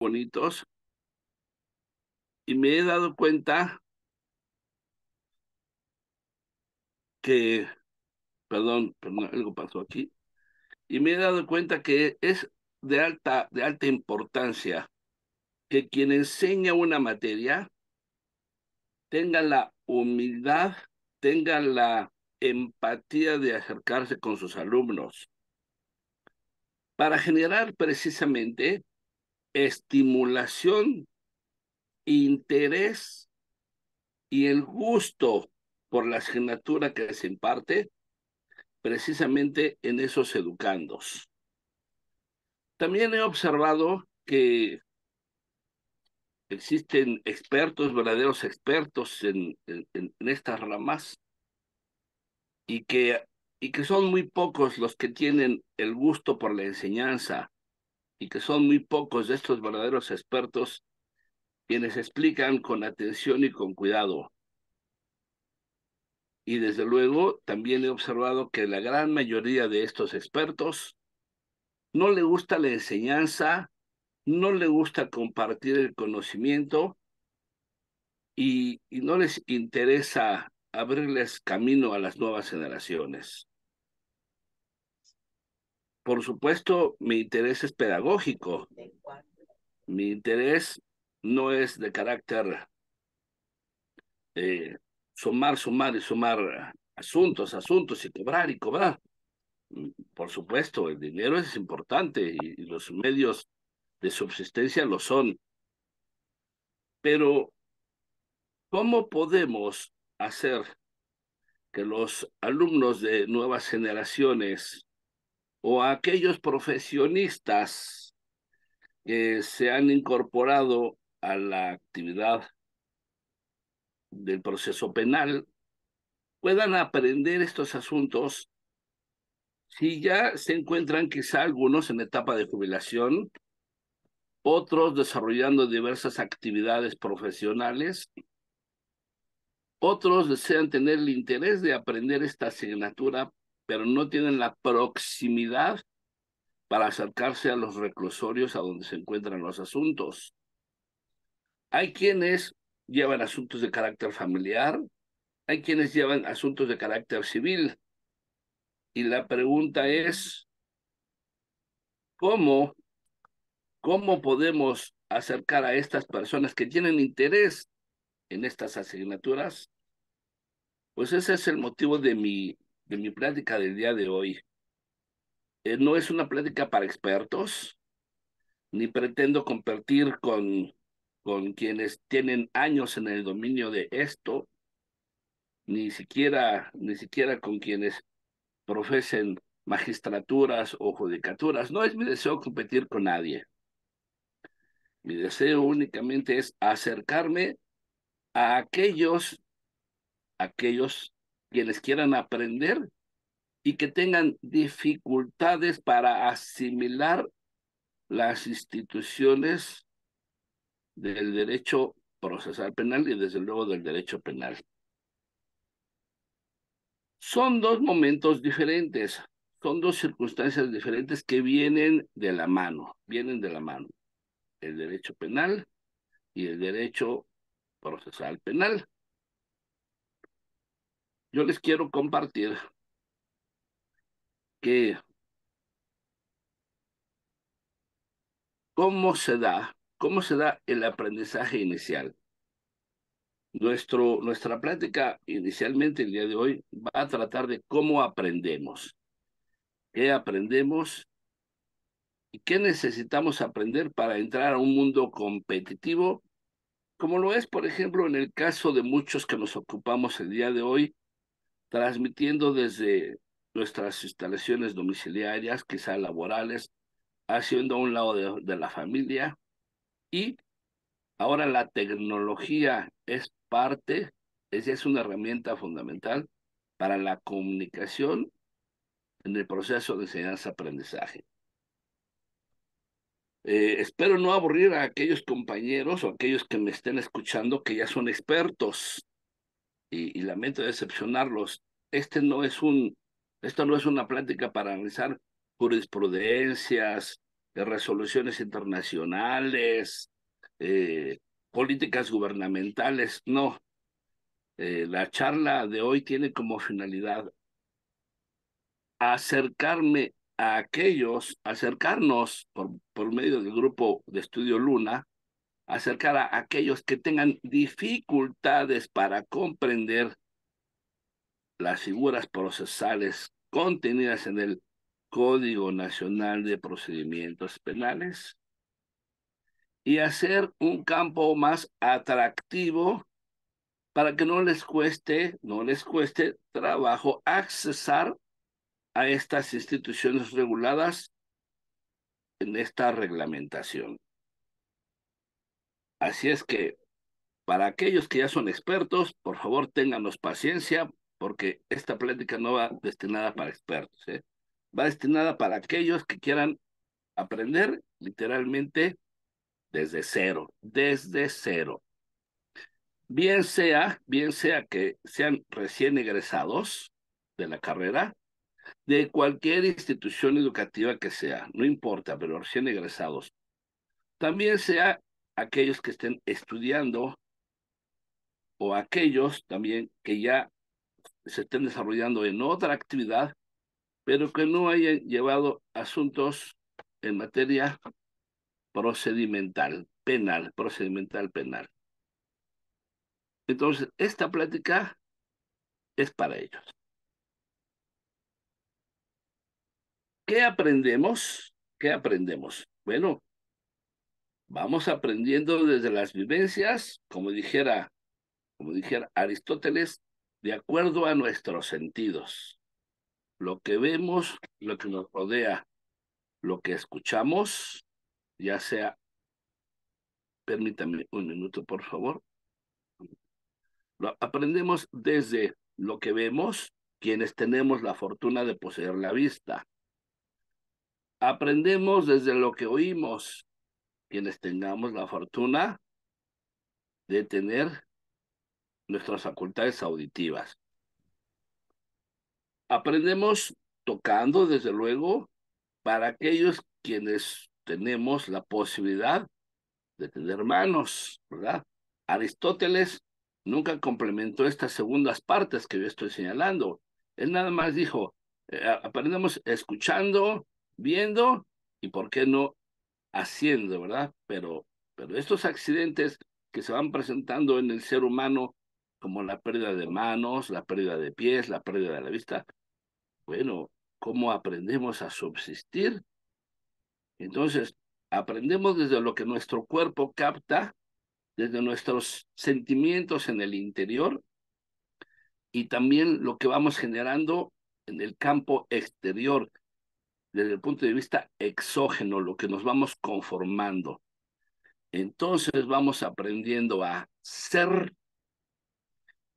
bonitos y me he dado cuenta que, perdón, algo pasó aquí, y me he dado cuenta que es de alta importancia que quien enseña una materia tenga la humildad, tenga la empatía de acercarse con sus alumnos para generar precisamente estimulación, interés y el gusto por la asignatura que se imparte precisamente en esos educandos. También he observado que existen expertos, verdaderos expertos en estas ramas y que, y que son muy pocos los que tienen el gusto por la enseñanza y que son muy pocos de estos verdaderos expertos quienes explican con atención y con cuidado. Y desde luego también he observado que la gran mayoría de estos expertos no le gusta la enseñanza, no le gusta compartir el conocimiento y no les interesa abrirles camino a las nuevas generaciones. Por supuesto, mi interés es pedagógico. Mi interés no es de carácter eh, sumar y sumar asuntos y cobrar y cobrar. Por supuesto, el dinero es importante y los medios de subsistencia lo son, pero ¿cómo podemos hacer que los alumnos de nuevas generaciones o aquellos profesionistas que se han incorporado a la actividad del proceso penal puedan aprender estos asuntos si ya se encuentran quizá algunos en etapa de jubilación, otros desarrollando diversas actividades profesionales, otros desean tener el interés de aprender esta asignatura, pero no tienen la proximidad para acercarse a los reclusorios a donde se encuentran los asuntos? Hay quienes llevan asuntos de carácter familiar, hay quienes llevan asuntos de carácter civil, y la pregunta es, ¿cómo, cómo podemos acercar a estas personas que tienen interés en estas asignaturas? Pues ese es el motivo de mi plática del día de hoy. No es una plática para expertos, ni pretendo compartir con quienes tienen años en el dominio de esto, ni siquiera con quienes profesen magistraturas o judicaturas. No es mi deseo competir con nadie. Mi deseo únicamente es acercarme a aquellos quienes quieran aprender y que tengan dificultades para asimilar las instituciones del derecho procesal penal y desde luego del derecho penal. Son dos momentos diferentes, son dos circunstancias diferentes que vienen de la mano, el derecho penal y el derecho procesal penal. Yo les quiero compartir que cómo se da el aprendizaje inicial. Nuestra plática inicialmente el día de hoy va a tratar de cómo aprendemos, qué aprendemos y qué necesitamos aprender para entrar a un mundo competitivo, como lo es, por ejemplo, en el caso de muchos que nos ocupamos el día de hoy, transmitiendo desde nuestras instalaciones domiciliarias, quizá laborales, haciendo a un lado de la familia. Y ahora la tecnología es una herramienta fundamental para la comunicación en el proceso de enseñanza-aprendizaje. Espero no aburrir a aquellos compañeros o aquellos que me estén escuchando que ya son expertos y lamento decepcionarlos. Este no es un, Esto no es una plática para analizar jurisprudencias de resoluciones internacionales, eh, políticas gubernamentales. No, la charla de hoy tiene como finalidad acercarnos por medio del grupo de estudio Luna, acercar a aquellos que tengan dificultades para comprender las figuras procesales contenidas en el Código Nacional de Procedimientos Penales y hacer un campo más atractivo para que no les cueste trabajo accesar a estas instituciones reguladas en esta reglamentación. Así es que para aquellos que ya son expertos, por favor, ténganos paciencia, porque esta plática no va destinada para expertos, ¿eh? Va destinada para aquellos que quieran aprender literalmente desde cero. Bien sea que sean recién egresados de la carrera, de cualquier institución educativa que sea, no importa, pero recién egresados. También sea aquellos que estén estudiando o aquellos también que ya se estén desarrollando en otra actividad, pero que no hayan llevado asuntos en materia procedimental penal. Entonces, esta plática es para ellos. ¿Qué aprendemos? ¿Qué aprendemos? Bueno, vamos aprendiendo desde las vivencias, como dijera Aristóteles, de acuerdo a nuestros sentidos. Lo que vemos, lo que nos rodea, lo que escuchamos, ya sea, permítame un minuto, por favor. Lo aprendemos desde lo que vemos, quienes tenemos la fortuna de poseer la vista. Aprendemos desde lo que oímos, quienes tengamos la fortuna de tener nuestras facultades auditivas. Aprendemos tocando, desde luego, para aquellos quienes tenemos la posibilidad de tener manos, ¿verdad? Aristóteles nunca complementó estas segundas partes que yo estoy señalando. Él nada más dijo, aprendemos escuchando, viendo y, ¿por qué no, haciendo, ¿verdad? Pero estos accidentes que se van presentando en el ser humano, como la pérdida de manos, la pérdida de pies, la pérdida de la vista, bueno, ¿cómo aprendemos a subsistir? Entonces, aprendemos desde lo que nuestro cuerpo capta, desde nuestros sentimientos en el interior y también lo que vamos generando en el campo exterior, desde el punto de vista exógeno, lo que nos vamos conformando. Entonces vamos aprendiendo a ser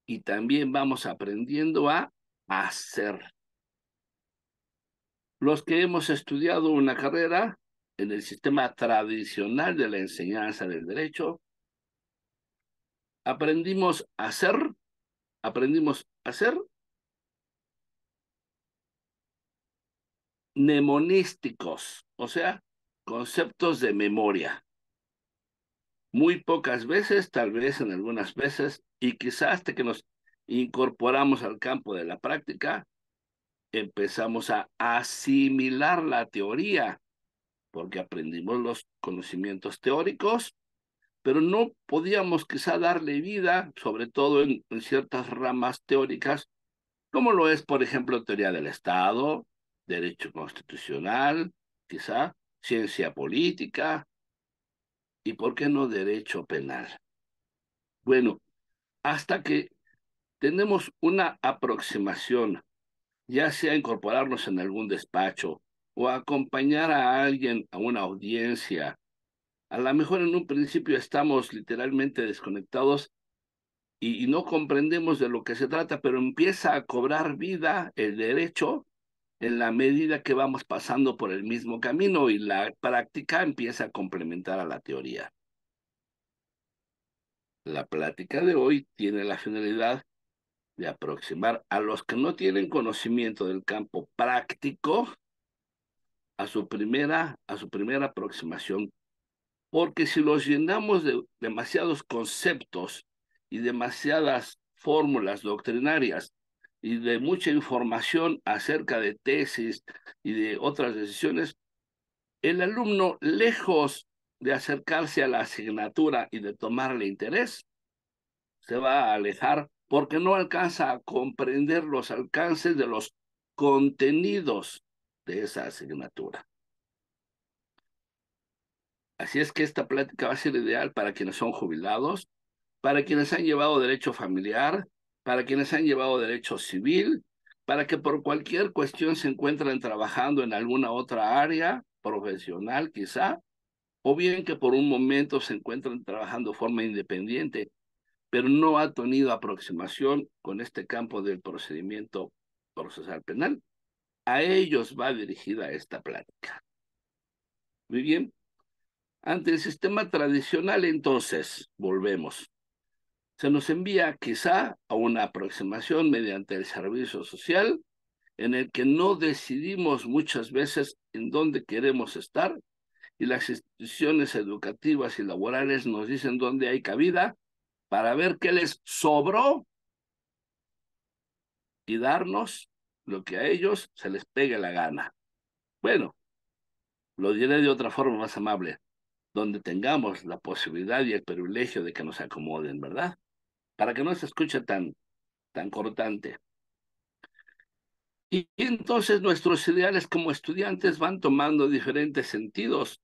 y también vamos aprendiendo a hacer. Los que hemos estudiado una carrera en el sistema tradicional de la enseñanza del derecho, aprendimos a ser mnemonísticos, o sea, conceptos de memoria. Muy pocas veces, tal vez en algunas veces, y quizás hasta que nos incorporamos al campo de la práctica, empezamos a asimilar la teoría, porque aprendimos los conocimientos teóricos, pero no podíamos quizá darle vida, sobre todo en ciertas ramas teóricas, como lo es, por ejemplo, teoría del Estado, derecho constitucional, quizá ciencia política y, ¿por qué no, derecho penal? Bueno, hasta que tenemos una aproximación, ya sea incorporarnos en algún despacho o acompañar a alguien a una audiencia. A lo mejor en un principio estamos literalmente desconectados y no comprendemos de lo que se trata, pero empieza a cobrar vida el derecho en la medida que vamos pasando por el mismo camino y la práctica empieza a complementar a la teoría. La plática de hoy tiene la finalidad de aproximar a los que no tienen conocimiento del campo práctico a su primera aproximación, porque si los llenamos de demasiados conceptos y demasiadas fórmulas doctrinarias y de mucha información acerca de tesis y de otras decisiones, el alumno, lejos de acercarse a la asignatura y de tomarle interés, se va a alejar porque no alcanza a comprender los alcances de los contenidos de esa asignatura. Así es que esta plática va a ser ideal para quienes son jubilados, para quienes han llevado derecho familiar, para quienes han llevado derecho civil, para que por cualquier cuestión se encuentran trabajando en alguna otra área profesional quizá, o bien que por un momento se encuentran trabajando de forma independiente, pero no ha tenido aproximación con este campo del procedimiento procesal penal. A ellos va dirigida esta plática. Muy bien. Ante el sistema tradicional, entonces, volvemos. Se nos envía quizá a una aproximación mediante el servicio social, en el que no decidimos muchas veces en dónde queremos estar, y las instituciones educativas y laborales nos dicen dónde hay cabida para ver qué les sobró y darnos lo que a ellos se les pegue la gana. Bueno, lo diré de otra forma más amable, donde tengamos la posibilidad y el privilegio de que nos acomoden, ¿verdad? Para que no se escuche tan cortante. Y entonces nuestros ideales como estudiantes van tomando diferentes sentidos,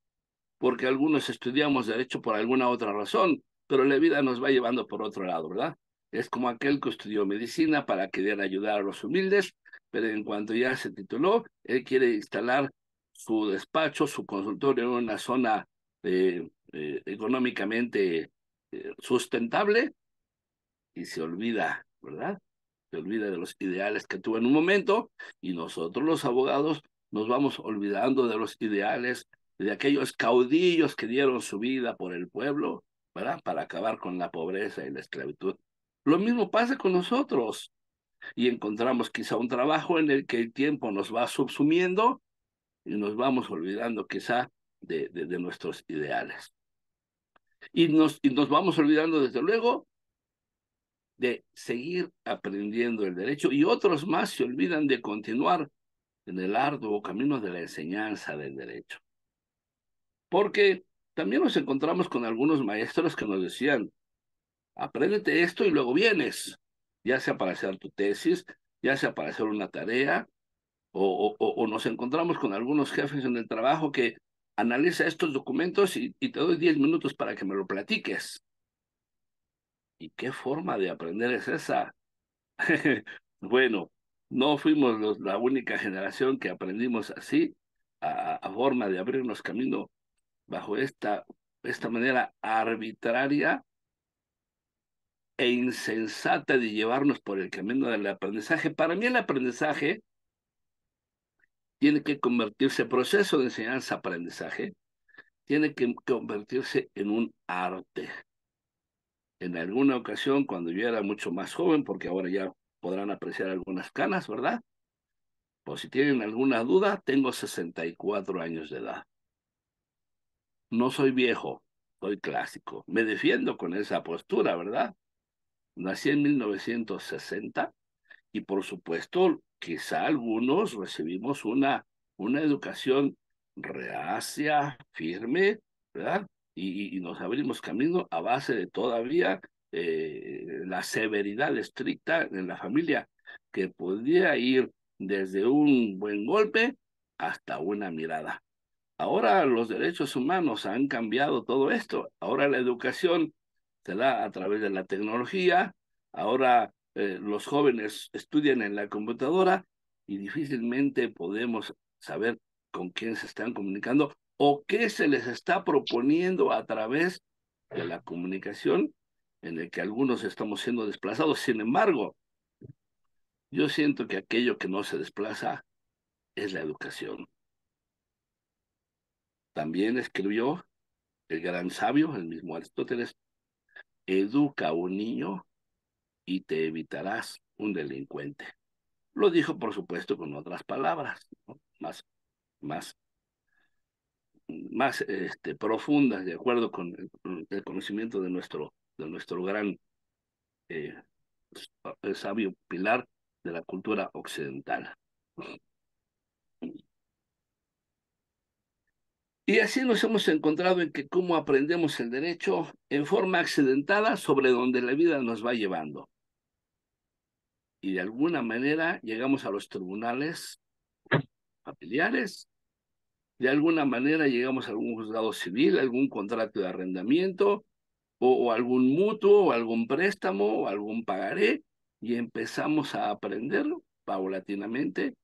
porque algunos estudiamos derecho por alguna otra razón, pero la vida nos va llevando por otro lado, ¿verdad? Es como aquel que estudió medicina para querer ayudar a los humildes, pero en cuanto ya se tituló, él quiere instalar su despacho, su consultorio en una zona económicamente sustentable y se olvida, ¿verdad? Se olvida de los ideales que tuvo en un momento, y nosotros los abogados nos vamos olvidando de los ideales de aquellos caudillos que dieron su vida por el pueblo, ¿verdad? Para acabar con la pobreza y la esclavitud. Lo mismo pasa con nosotros, y encontramos quizá un trabajo en el que el tiempo nos va subsumiendo y nos vamos olvidando quizá de nuestros ideales. Y nos vamos olvidando, desde luego, de seguir aprendiendo el derecho, y otros más se olvidan de continuar en el arduo camino de la enseñanza del derecho. Porque también nos encontramos con algunos maestros que nos decían, apréndete esto y luego vienes, ya sea para hacer tu tesis, ya sea para hacer una tarea, o nos encontramos con algunos jefes en el trabajo que analiza estos documentos y te doy 10 minutos para que me lo platiques. ¿Y qué forma de aprender es esa? Bueno, no fuimos la única generación que aprendimos así, a forma de abrirnos camino bajo esta manera arbitraria e insensata de llevarnos por el camino del aprendizaje. Para mí el aprendizaje tiene que convertirse, proceso de enseñanza-aprendizaje, tiene que convertirse en un arte. En alguna ocasión, cuando yo era mucho más joven, porque ahora ya podrán apreciar algunas canas, ¿verdad? Por si tienen alguna duda, tengo 64 años de edad. No soy viejo, soy clásico. Me defiendo con esa postura, ¿verdad? Nací en 1960 y por supuesto, quizá algunos recibimos una educación reacia, firme, ¿verdad? Y nos abrimos camino a base de todavía la severidad estricta en la familia, que podía ir desde un buen golpe hasta una mirada. Ahora los derechos humanos han cambiado todo esto. Ahora la educación se da a través de la tecnología. Ahora los jóvenes estudian en la computadora y difícilmente podemos saber con quién se están comunicando o qué se les está proponiendo a través de la comunicación, en el que algunos estamos siendo desplazados. Sin embargo, yo siento que aquello que no se desplaza es la educación. También escribió el gran sabio, el mismo Aristóteles: educa a un niño y te evitarás un delincuente. Lo dijo, por supuesto, con otras palabras, ¿no? Más más profundas, de acuerdo con el conocimiento de nuestro gran eh, sabio pilar de la cultura occidental. Y así nos hemos encontrado en que cómo aprendemos el derecho en forma accidentada sobre donde la vida nos va llevando. Y de alguna manera llegamos a los tribunales familiares, de alguna manera llegamos a algún juzgado civil, algún contrato de arrendamiento, o algún mutuo, o algún préstamo, o algún pagaré, y empezamos a aprender paulatinamente.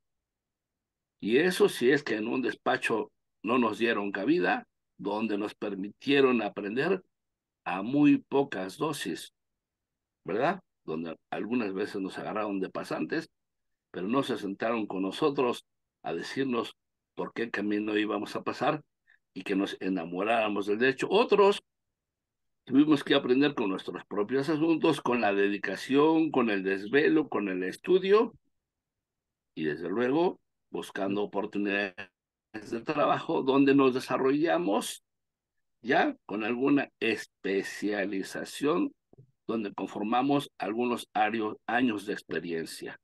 Y eso si es que en un despacho no nos dieron cabida, donde nos permitieron aprender a muy pocas dosis, ¿verdad? Donde algunas veces nos agarraron de pasantes, pero no se sentaron con nosotros a decirnos por qué camino íbamos a pasar y que nos enamoráramos del derecho. Otros tuvimos que aprender con nuestros propios asuntos, con la dedicación, con el desvelo, con el estudio y desde luego buscando oportunidades de trabajo donde nos desarrollamos ya con alguna especialización, donde conformamos algunos años de experiencia.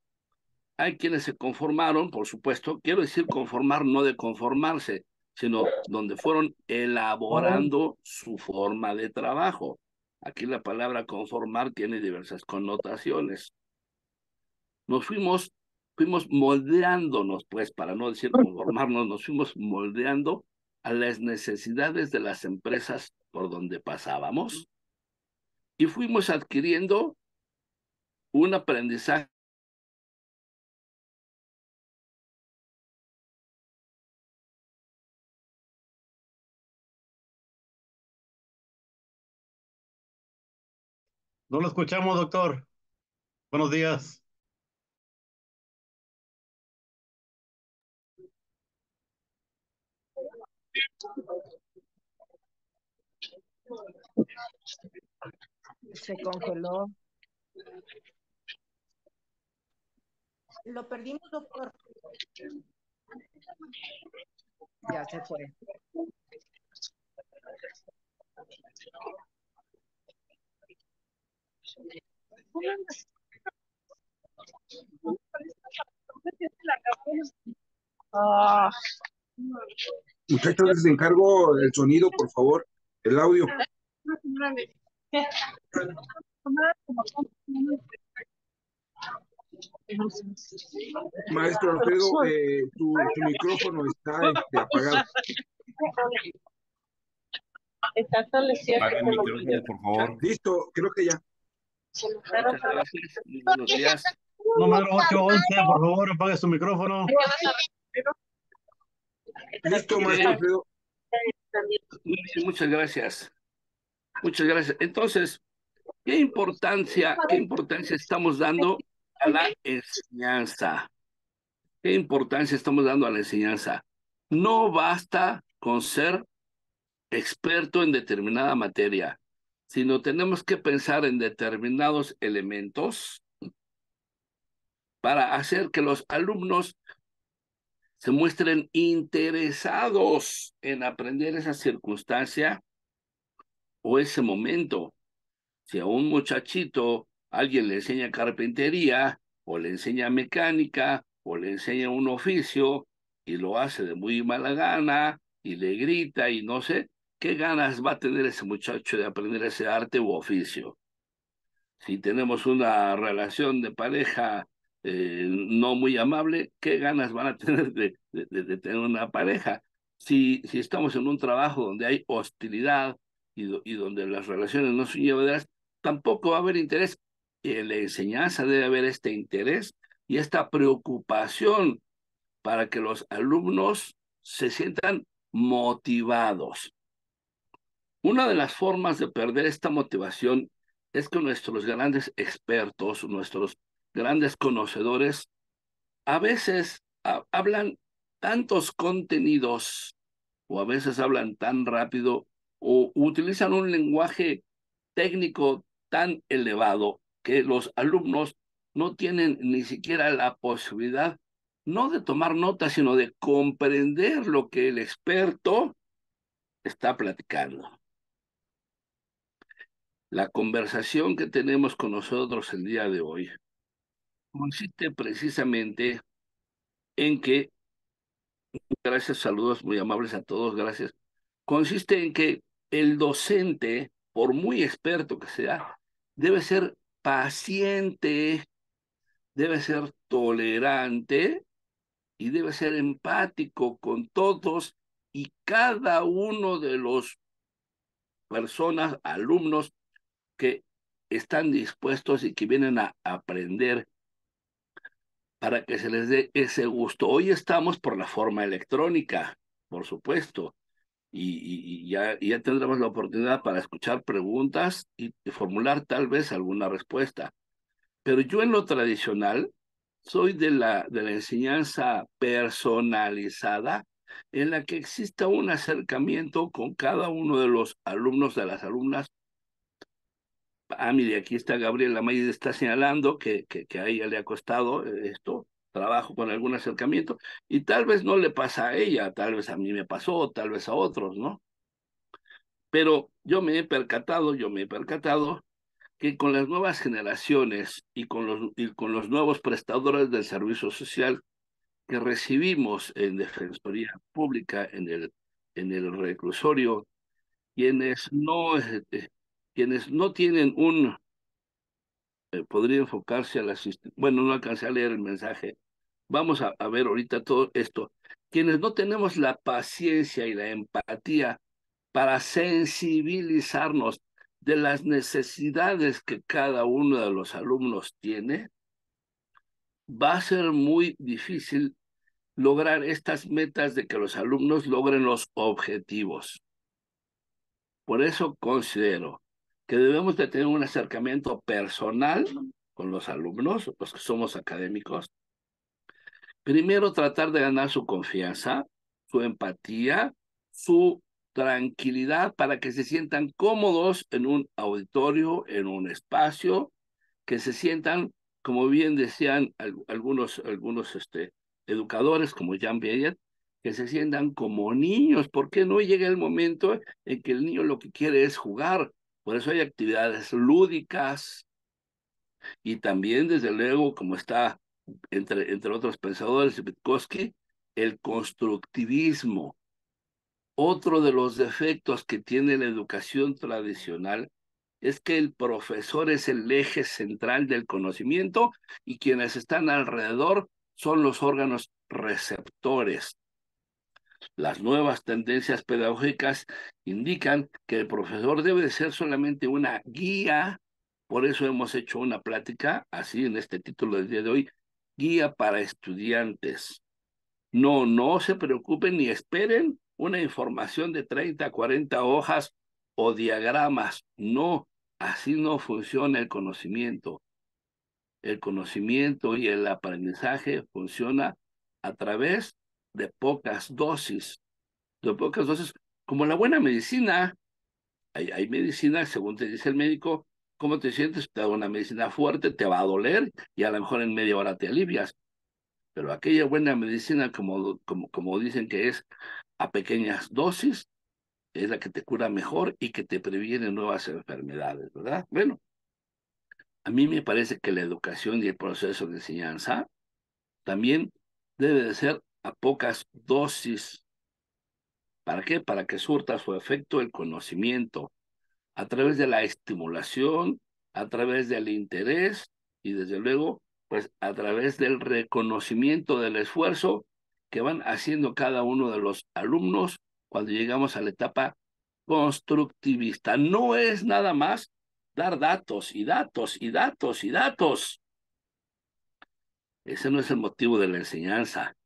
Hay quienes se conformaron, por supuesto, quiero decir conformar, no de conformarse, sino donde fueron elaborando su forma de trabajo. Aquí la palabra conformar tiene diversas connotaciones. Nos fuimos moldeándonos, pues, para no decir conformarnos, nos fuimos moldeando a las necesidades de las empresas por donde pasábamos y fuimos adquiriendo un aprendizaje. No lo escuchamos, doctor. Buenos días. Se congeló. Lo perdimos, doctor. Ya se fue. Ah, Muchachos, les encargo el sonido, por favor, el audio. Maestro Alfredo, su micrófono está apagado. Está establecido Apaga que el micrófono, por favor. Listo, creo que ya. Muchas gracias, muy buenos días. Número 811, por favor, apague su micrófono. Listo, maestro Alfredo. Muy bien, muchas gracias. Muchas gracias. Entonces, ¿qué importancia estamos dando a la enseñanza? ¿Qué importancia estamos dando a la enseñanza? No basta con ser experto en determinada materia, sino tenemos que pensar en determinados elementos para hacer que los alumnos se muestren interesados en aprender esa circunstancia o ese momento. Si a un muchachito alguien le enseña carpintería, o le enseña mecánica, o le enseña un oficio, y lo hace de muy mala gana, y le grita, y no sé, ¿qué ganas va a tener ese muchacho de aprender ese arte u oficio? Si tenemos una relación de pareja no muy amable, ¿qué ganas van a tener de tener una pareja? Si estamos en un trabajo donde hay hostilidad y donde las relaciones no son llevaderas, tampoco va a haber interés. En la enseñanza debe haber este interés y esta preocupación para que los alumnos se sientan motivados. Una de las formas de perder esta motivación es que nuestros grandes expertos, nuestros grandes conocedores, a veces hablan tantos contenidos o a veces hablan tan rápido o utilizan un lenguaje técnico tan elevado que los alumnos no tienen ni siquiera la posibilidad, no de tomar nota, sino de comprender lo que el experto está platicando. La conversación que tenemos con nosotros el día de hoy consiste precisamente en que, gracias, saludos muy amables a todos, gracias, consiste en que el docente, por muy experto que sea, debe ser paciente, debe ser tolerante y debe ser empático con todos y cada uno de los personas, alumnos que están dispuestos y que vienen a aprender para que se les dé ese gusto. Hoy estamos por la forma electrónica, por supuesto, y ya tendremos la oportunidad para escuchar preguntas y formular tal vez alguna respuesta. Pero yo en lo tradicional soy de la enseñanza personalizada, en la que exista un acercamiento con cada uno de los alumnos, de las alumnas. Mire, aquí está Gabriela Mayde, está señalando que a ella le ha costado esto, trabajo con algún acercamiento, y tal vez no le pasa a ella, tal vez a mí me pasó, tal vez a otros, ¿no? Pero yo me he percatado que con las nuevas generaciones y con los nuevos prestadores del servicio social que recibimos en Defensoría Pública, en el reclusorio, quienes no, quienes no tienen podría enfocarse a las... Bueno, no alcancé a leer el mensaje. Vamos a ver ahorita todo esto. Quienes no tenemos la paciencia y la empatía para sensibilizarnos de las necesidades que cada uno de los alumnos tiene, va a ser muy difícil lograr estas metas de que los alumnos logren los objetivos. Por eso considero que debemos de tener un acercamiento personal con los alumnos, los que somos académicos. Primero, tratar de ganar su confianza, su empatía, su tranquilidad para que se sientan cómodos en un auditorio, en un espacio, que se sientan, como bien decían algunos educadores, como Jean Piaget, que se sientan como niños. ¿Por qué no llega el momento en que el niño lo que quiere es jugar? Por eso hay actividades lúdicas y también, desde luego, como está entre otros pensadores, Vygotsky, el constructivismo. Otro de los defectos que tiene la educación tradicional es que el profesor es el eje central del conocimiento y quienes están alrededor son los órganos receptores. Las nuevas tendencias pedagógicas indican que el profesor debe de ser solamente una guía. Por eso hemos hecho una plática, así en este título del día de hoy, guía para estudiantes. No se preocupen ni esperen una información de 30, 40 hojas o diagramas. No, así no funciona el conocimiento. El conocimiento y el aprendizaje funciona a través de pocas dosis. De pocas dosis, como la buena medicina. Hay medicina, según te dice el médico, ¿cómo te sientes? Te da una medicina fuerte, te va a doler y a lo mejor en media hora te alivias. Pero aquella buena medicina, como dicen que es a pequeñas dosis, es la que te cura mejor y que te previene nuevas enfermedades, ¿verdad? Bueno, a mí me parece que la educación y el proceso de enseñanza también debe de ser a pocas dosis. ¿Para qué? Para que surta su efecto el conocimiento a través de la estimulación, a través del interés y desde luego, pues a través del reconocimiento del esfuerzo que van haciendo cada uno de los alumnos cuando llegamos a la etapa constructivista. No es nada más dar datos y datos y datos y datos. Ese no es el motivo de la enseñanza.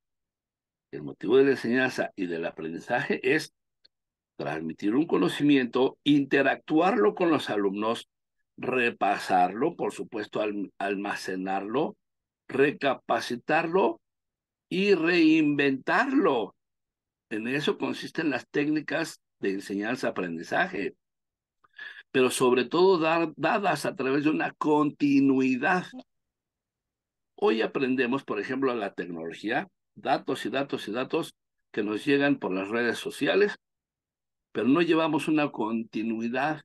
El motivo de la enseñanza y del aprendizaje es transmitir un conocimiento, interactuarlo con los alumnos, repasarlo, por supuesto, almacenarlo, recapacitarlo y reinventarlo. En eso consisten las técnicas de enseñanza-aprendizaje, pero sobre todo dadas a través de una continuidad. Hoy aprendemos, por ejemplo, la tecnología, datos y datos y datos que nos llegan por las redes sociales, pero no llevamos una continuidad,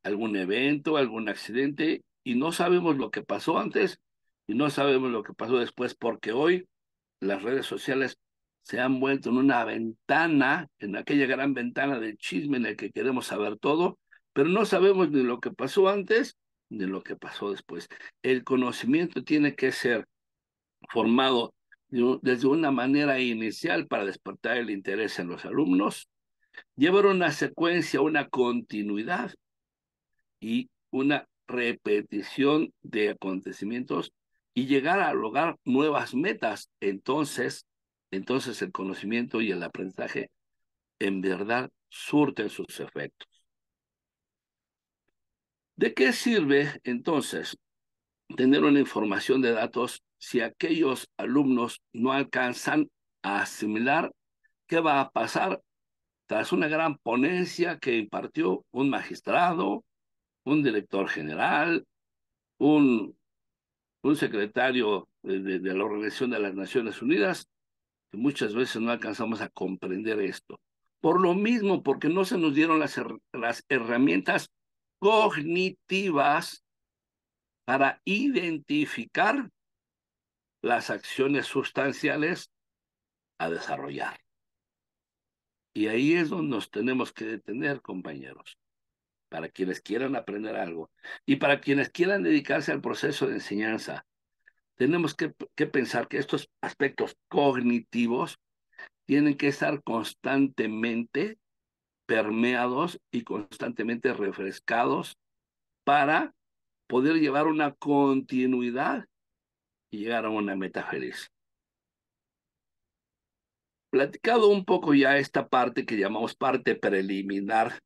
algún evento, algún accidente, y no sabemos lo que pasó antes y no sabemos lo que pasó después, porque hoy las redes sociales se han vuelto en una ventana, en aquella gran ventana de chisme en la que queremos saber todo, pero no sabemos ni lo que pasó antes ni lo que pasó después. El conocimiento tiene que ser formado desde una manera inicial para despertar el interés en los alumnos, llevar una secuencia, una continuidad y una repetición de acontecimientos y llegar a lograr nuevas metas. Entonces el conocimiento y el aprendizaje en verdad surten sus efectos. ¿De qué sirve entonces tener una información de datos si aquellos alumnos no alcanzan a asimilar qué va a pasar tras una gran ponencia que impartió un magistrado, un director general, un secretario de la Organización de las Naciones Unidas, que muchas veces no alcanzamos a comprender esto? Por lo mismo, porque no se nos dieron las herramientas cognitivas para identificar las acciones sustanciales a desarrollar. Y ahí es donde nos tenemos que detener, compañeros, para quienes quieran aprender algo y para quienes quieran dedicarse al proceso de enseñanza. Tenemos que pensar que estos aspectos cognitivos tienen que estar constantemente permeados y constantemente refrescados para poder llevar una continuidad y llegar a una meta feliz. Platicado un poco ya esta parte que llamamos parte preliminar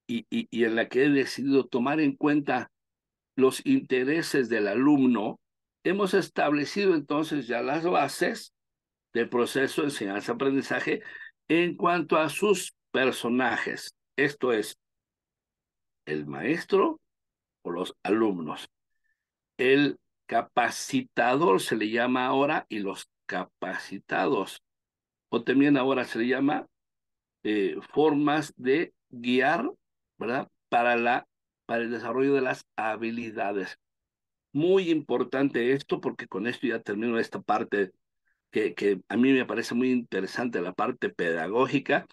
y en la que he decidido tomar en cuenta los intereses del alumno, hemos establecido entonces ya las bases del proceso de enseñanza-aprendizaje en cuanto a sus personajes. Esto es, el maestro o los alumnos. El capacitador se le llama ahora y los capacitados. O también ahora se le llama formas de guiar, ¿verdad? Para el desarrollo de las habilidades. Muy importante esto porque con esto ya termino esta parte que a mí me parece muy interesante, la parte pedagógica.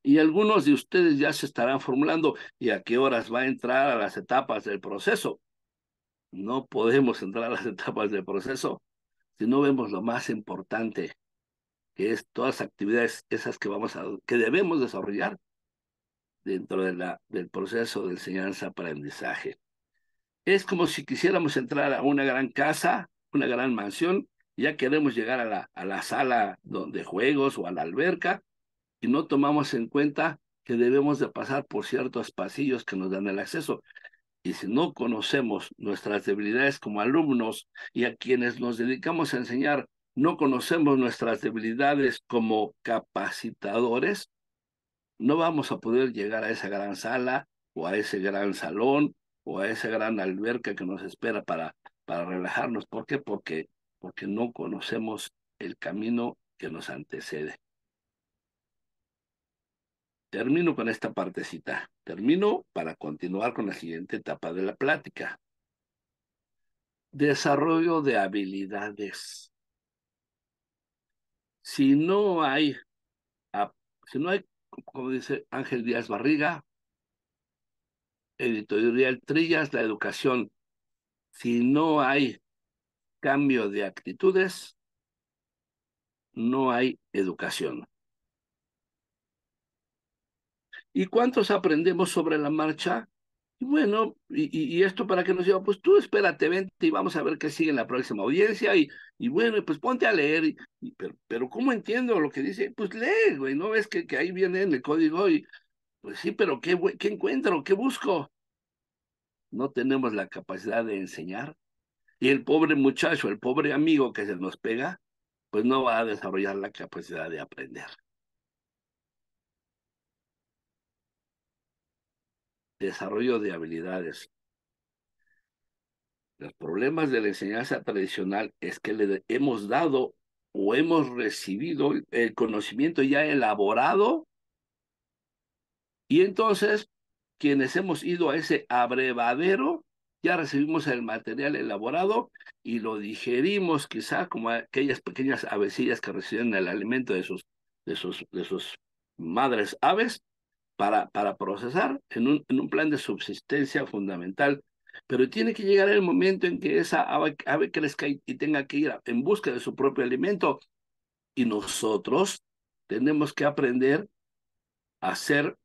Y algunos de ustedes ya se estarán formulando, ¿y a qué horas va a entrar a las etapas del proceso? No podemos entrar a las etapas del proceso si no vemos lo más importante, que es todas las actividades esas que debemos desarrollar dentro del proceso de enseñanza-aprendizaje. Es como si quisiéramos entrar a una gran casa, una gran mansión, ya queremos llegar a la sala de juegos o a la alberca, y no tomamos en cuenta que debemos de pasar por ciertos pasillos que nos dan el acceso. Y si no conocemos nuestras debilidades como alumnos y a quienes nos dedicamos a enseñar, no conocemos nuestras debilidades como capacitadores, no vamos a poder llegar a esa gran sala o a ese gran salón o a esa gran alberca que nos espera para relajarnos. ¿Por qué? Porque no conocemos el camino que nos antecede. Termino con esta partecita. Termino para continuar con la siguiente etapa de la plática. Desarrollo de habilidades. Si no hay, si no hay, como dice Ángel Díaz Barriga, editorial Trillas, la educación, si no hay cambio de actitudes, no hay educación. ¿Y cuántos aprendemos sobre la marcha? Y bueno, y esto para qué nos lleva, pues tú espérate, vente y vamos a ver qué sigue en la próxima audiencia y bueno, pues ponte a leer, pero ¿cómo entiendo lo que dice? Pues lee, güey, ¿no ves que ahí viene en el código? Y pues sí, pero ¿qué encuentro? ¿Qué busco? No tenemos la capacidad de enseñar. Y el pobre muchacho, el pobre amigo que se nos pega, pues no va a desarrollar la capacidad de aprender. Desarrollo de habilidades. Los problemas de la enseñanza tradicional es que le hemos dado o hemos recibido el conocimiento ya elaborado Y entonces, quienes hemos ido a ese abrevadero, ya recibimos el material elaborado y lo digerimos quizá como aquellas pequeñas avecillas que reciben el alimento de sus madres aves para procesar en un plan de subsistencia fundamental. Pero tiene que llegar el momento en que esa ave crezca y tenga que ir en busca de su propio alimento. Y nosotros tenemos que aprender a ser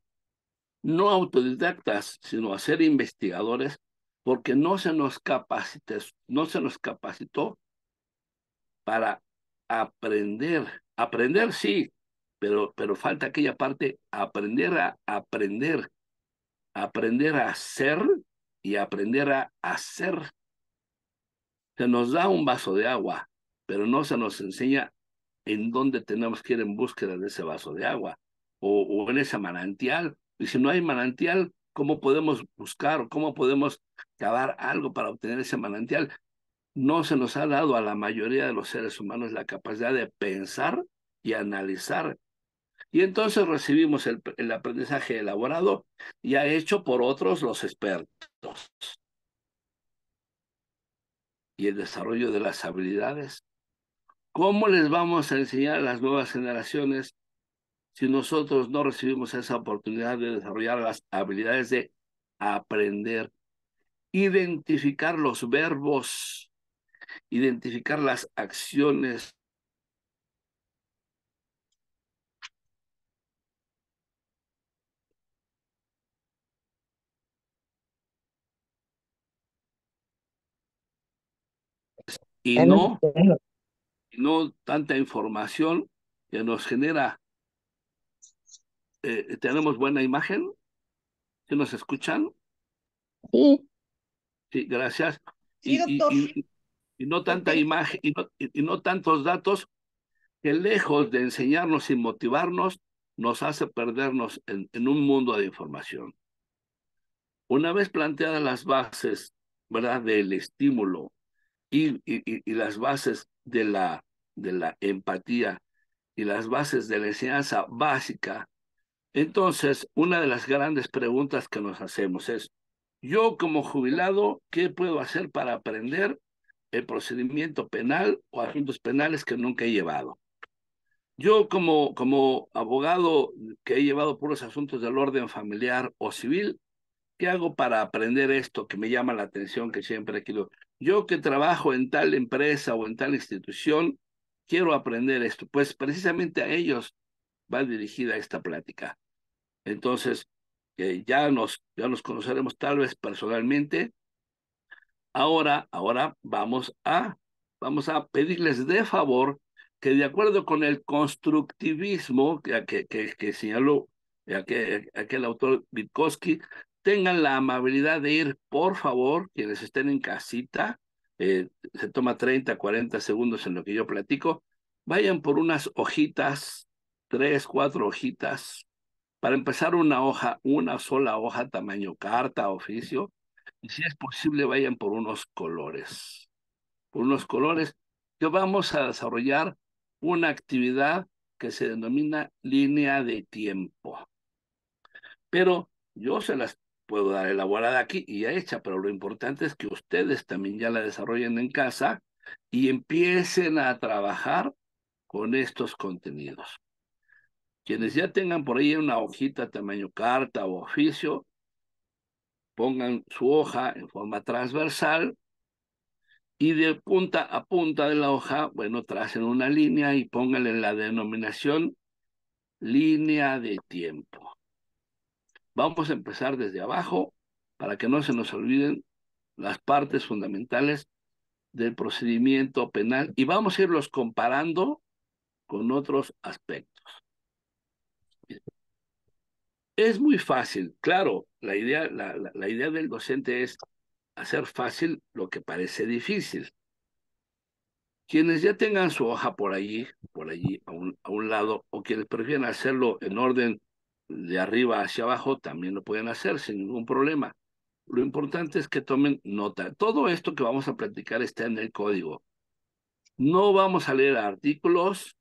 no autodidactas, sino a ser investigadores, porque no se nos capacitó para aprender. Aprender sí, pero falta aquella parte, aprender a ser y aprender a hacer. Se nos da un vaso de agua, pero no se nos enseña en dónde tenemos que ir en búsqueda de ese vaso de agua o en ese manantial. Y si no hay manantial, ¿cómo podemos buscar o cómo podemos cavar algo para obtener ese manantial? No se nos ha dado a la mayoría de los seres humanos la capacidad de pensar y analizar. Y entonces recibimos el aprendizaje elaborado ya hecho por otros los expertos. Y el desarrollo de las habilidades. ¿Cómo les vamos a enseñar a las nuevas generaciones si nosotros no recibimos esa oportunidad de desarrollar las habilidades de aprender, identificar los verbos, identificar las acciones? Y no tanta información que nos genera. ¿Tenemos buena imagen? ¿Sí nos escuchan? Sí. Sí, gracias. Sí, doctor. Y no tanta imagen y no tantos datos que lejos de enseñarnos y motivarnos, nos hace perdernos en un mundo de información. Una vez planteadas las bases, ¿verdad?, del estímulo y las bases de la empatía y las bases de la enseñanza básica, entonces una de las grandes preguntas que nos hacemos es, yo como jubilado, ¿qué puedo hacer para aprender el procedimiento penal o asuntos penales que nunca he llevado? Yo como abogado que he llevado puros asuntos del orden familiar o civil, ¿qué hago para aprender esto que me llama la atención, que siempre quiero? Yo que trabajo en tal empresa o en tal institución, quiero aprender esto. Pues precisamente a ellos va dirigida esta plática. Entonces, ya nos conoceremos tal vez personalmente. Ahora vamos a pedirles de favor que de acuerdo con el constructivismo que señaló aquel autor Witkowski, tengan la amabilidad de ir, por favor, quienes estén en casita, se toma 30, 40 segundos en lo que yo platico, vayan por unas hojitas, 3, 4 hojitas, para empezar una sola hoja, tamaño carta, oficio, y si es posible, vayan por unos colores que vamos a desarrollar una actividad que se denomina línea de tiempo. Pero yo se las puedo dar elaborada aquí y ya hecha, pero lo importante es que ustedes también ya la desarrollen en casa y empiecen a trabajar con estos contenidos. Quienes ya tengan por ahí una hojita tamaño carta o oficio, pongan su hoja en forma transversal y de punta a punta de la hoja, bueno, tracen una línea y pónganle la denominación línea de tiempo. Vamos a empezar desde abajo para que no se nos olviden las partes fundamentales del procedimiento penal y vamos a irlos comparando con otros aspectos. Es muy fácil, claro, la idea del docente es hacer fácil lo que parece difícil. Quienes ya tengan su hoja por allí a un lado, o quienes prefieran hacerlo en orden de arriba hacia abajo, también lo pueden hacer sin ningún problema. Lo importante es que tomen nota. Todo esto que vamos a platicar está en el código. No vamos a leer artículos,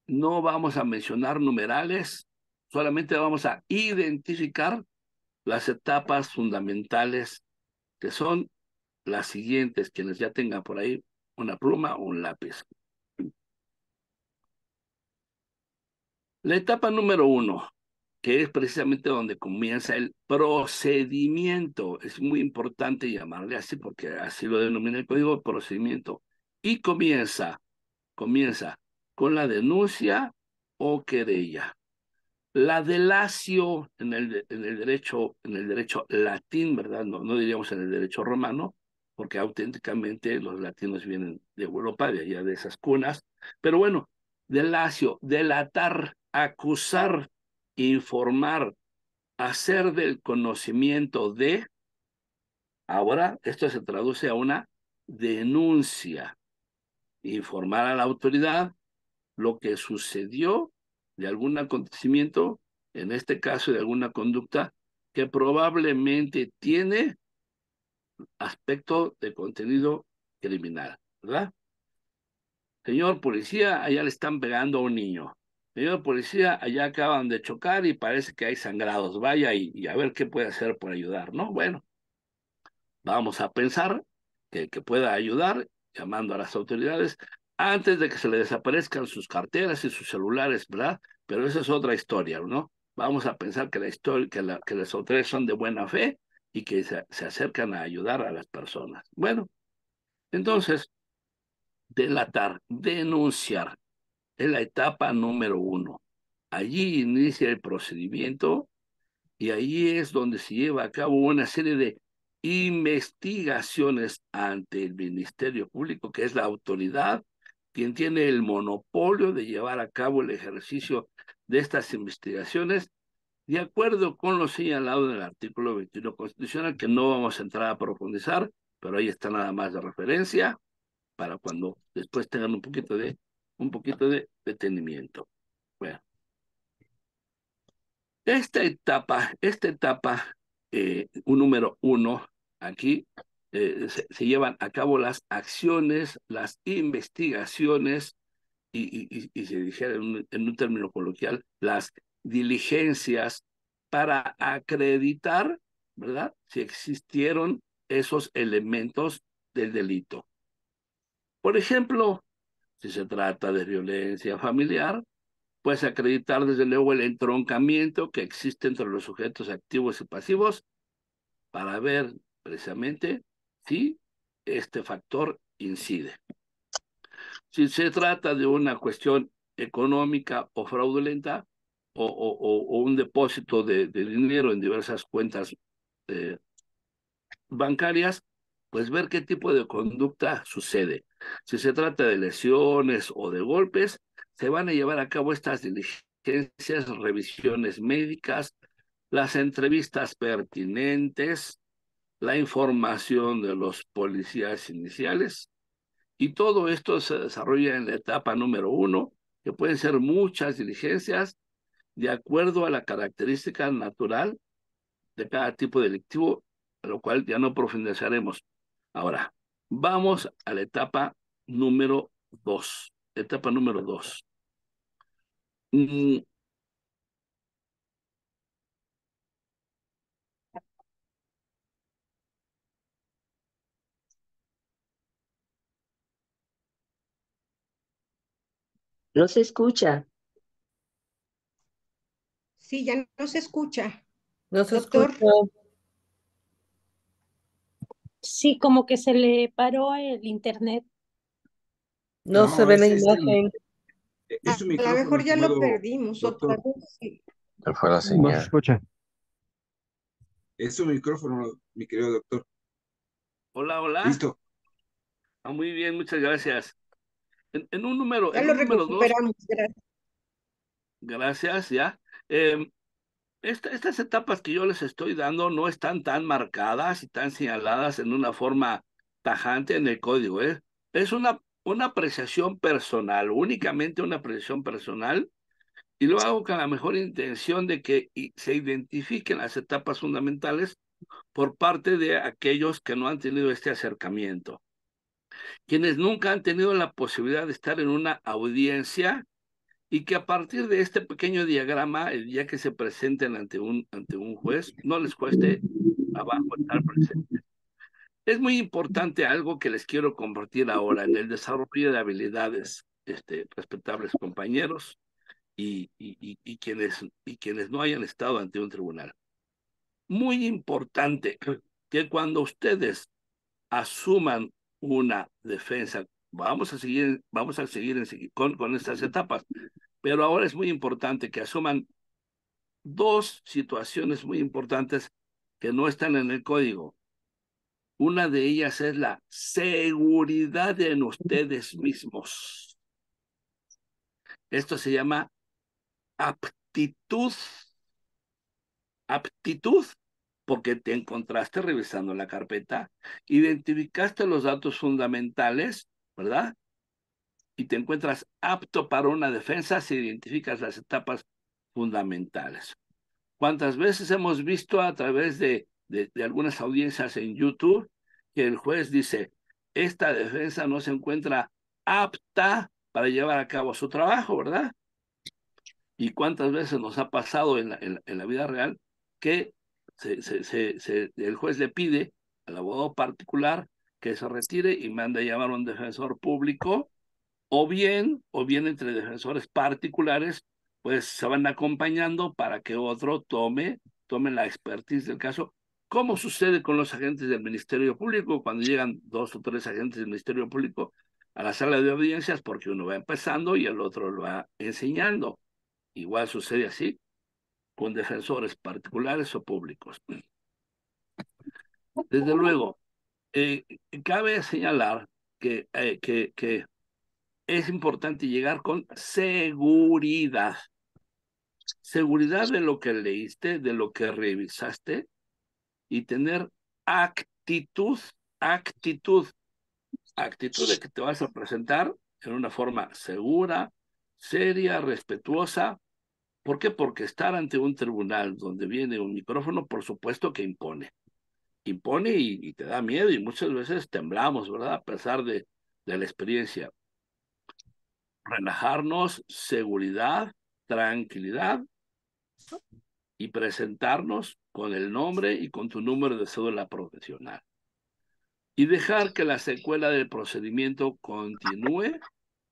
no vamos a mencionar numerales, Solamente vamos a identificar las etapas fundamentales, que son las siguientes, quienes ya tengan por ahí una pluma o un lápiz. La etapa número 1, que es precisamente donde comienza el procedimiento. Es muy importante llamarle así porque así lo denomina el código de procedimiento. Y comienza con la denuncia o querella. La delatio en el derecho latín, ¿verdad? No diríamos en el derecho romano, porque auténticamente los latinos vienen de Europa, de allá de esas cunas. Pero bueno, delatio, delatar, acusar, informar, hacer del conocimiento de. Ahora, esto se traduce a una denuncia. Informar a la autoridad lo que sucedió de algún acontecimiento, en este caso de alguna conducta, que probablemente tiene aspecto de contenido criminal, ¿verdad? Señor policía, allá le están pegando a un niño. Señor policía, allá acaban de chocar y parece que hay sangrados. Vaya y a ver qué puede hacer por ayudar, ¿no? Bueno, vamos a pensar que pueda ayudar llamando a las autoridades antes de que se le desaparezcan sus carteras y sus celulares, ¿verdad? Pero esa es otra historia, ¿no? Vamos a pensar que la historia, que las autoridades son de buena fe y que se acercan a ayudar a las personas. Bueno, entonces, delatar, denunciar, es la etapa número 1. Allí inicia el procedimiento y ahí es donde se lleva a cabo una serie de investigaciones ante el Ministerio Público, que es la autoridad quien tiene el monopolio de llevar a cabo el ejercicio de estas investigaciones, de acuerdo con lo señalado en el artículo 21 constitucional, que no vamos a entrar a profundizar, pero ahí está nada más de referencia para cuando después tengan un poquito de detenimiento. Bueno. Esta etapa, un número 1, aquí se llevan a cabo las acciones, las investigaciones y se dijera en un término coloquial, las diligencias para acreditar, ¿verdad?, si existieron esos elementos del delito. Por ejemplo, si se trata de violencia familiar, pues acreditar desde luego el entroncamiento que existe entre los sujetos activos y pasivos para ver precisamente si este factor incide. Si se trata de una cuestión económica o fraudulenta o un depósito de dinero en diversas cuentas bancarias, pues ver qué tipo de conducta sucede. Si se trata de lesiones o de golpes, se van a llevar a cabo estas diligencias, revisiones médicas, las entrevistas pertinentes, la información de los policías iniciales, y todo esto se desarrolla en la etapa número 1, que pueden ser muchas diligencias de acuerdo a la característica natural de cada tipo delictivo, a lo cual ya no profundizaremos. Ahora, vamos a la etapa número 2. Etapa número 2. No se escucha. Sí, ya no se escucha. No se Doctor. escucha. Sí, como que se le paró el internet. No se ve la imagen. Es su A lo micrófono, mejor ya lo estimado perdimos otra doctor. vez. Sí. Se fue la No se señal. escucha. Es su micrófono, mi querido doctor. Hola, hola. Listo. Muy bien, muchas gracias. En un número, Ya en lo un número 2, recuperamos, gracias. gracias, ya. Estas etapas que yo les estoy dando no están tan marcadas y tan señaladas en una forma tajante en el código, ¿eh? Es una apreciación personal, únicamente una apreciación personal, y lo hago con la mejor intención de que se identifiquen las etapas fundamentales por parte de aquellos que no han tenido este acercamiento. Quienes nunca han tenido la posibilidad de estar en una audiencia y que a partir de este pequeño diagrama, el día que se presenten ante un juez, no les cueste trabajo estar presente. Es muy importante algo que les quiero compartir ahora en el desarrollo de habilidades, respetables compañeros y quienes no hayan estado ante un tribunal. Muy importante que cuando ustedes asuman una defensa, vamos a seguir con estas etapas, pero ahora es muy importante que asuman dos situaciones muy importantes que no están en el código. Una de ellas es la seguridad en ustedes mismos. Esto se llama aptitud. Aptitud, porque te encontraste revisando la carpeta, identificaste los datos fundamentales, ¿verdad? Y te encuentras apto para una defensa si identificas las etapas fundamentales. ¿Cuántas veces hemos visto a través de algunas audiencias en YouTube que el juez dice, esta defensa no se encuentra apta para llevar a cabo su trabajo, ¿verdad? ¿Y cuántas veces nos ha pasado en la vida real que el juez le pide al abogado particular que se retire y manda a llamar a un defensor público, o bien entre defensores particulares, pues se van acompañando para que otro tome la expertise del caso, como sucede con los agentes del Ministerio Público, cuando llegan 2 o 3 agentes del Ministerio Público a la sala de audiencias, porque uno va empezando y el otro lo va enseñando. Igual sucede así con defensores particulares o públicos. Desde luego, cabe señalar que es importante llegar con seguridad. Seguridad de lo que leíste, de lo que revisaste, y tener actitud de que te vas a presentar en una forma segura, seria, respetuosa. ¿Por qué? Porque estar ante un tribunal donde viene un micrófono, por supuesto que impone. Impone y te da miedo, y muchas veces temblamos, ¿verdad? A pesar de la experiencia. Relajarnos, seguridad, tranquilidad, y presentarnos con el nombre y con tu número de cédula profesional. Y dejar que la secuela del procedimiento continúe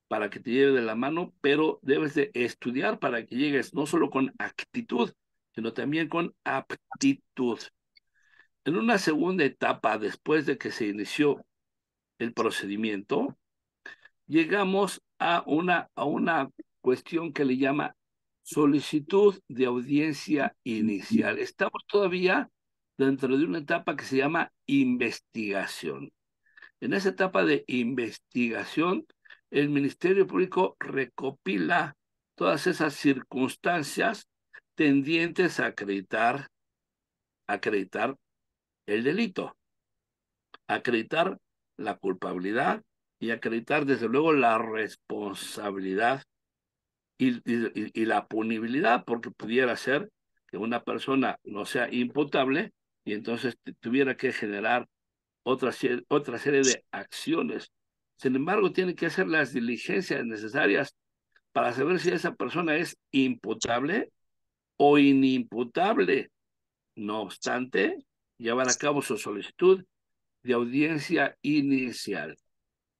para que te lleve de la mano, pero debes de estudiar para que llegues no solo con actitud, sino también con aptitud. En una segunda etapa, después de que se inició el procedimiento, llegamos a una cuestión que le llama solicitud de audiencia inicial. Estamos todavía dentro de una etapa que se llama investigación. En esa etapa de investigación, el Ministerio Público recopila todas esas circunstancias tendientes a acreditar el delito, acreditar la culpabilidad y acreditar desde luego la responsabilidad y la punibilidad, porque pudiera ser que una persona no sea imputable y entonces tuviera que generar otra serie de acciones. Sin embargo, tiene que hacer las diligencias necesarias para saber si esa persona es imputable o inimputable. No obstante, llevar a cabo su solicitud de audiencia inicial.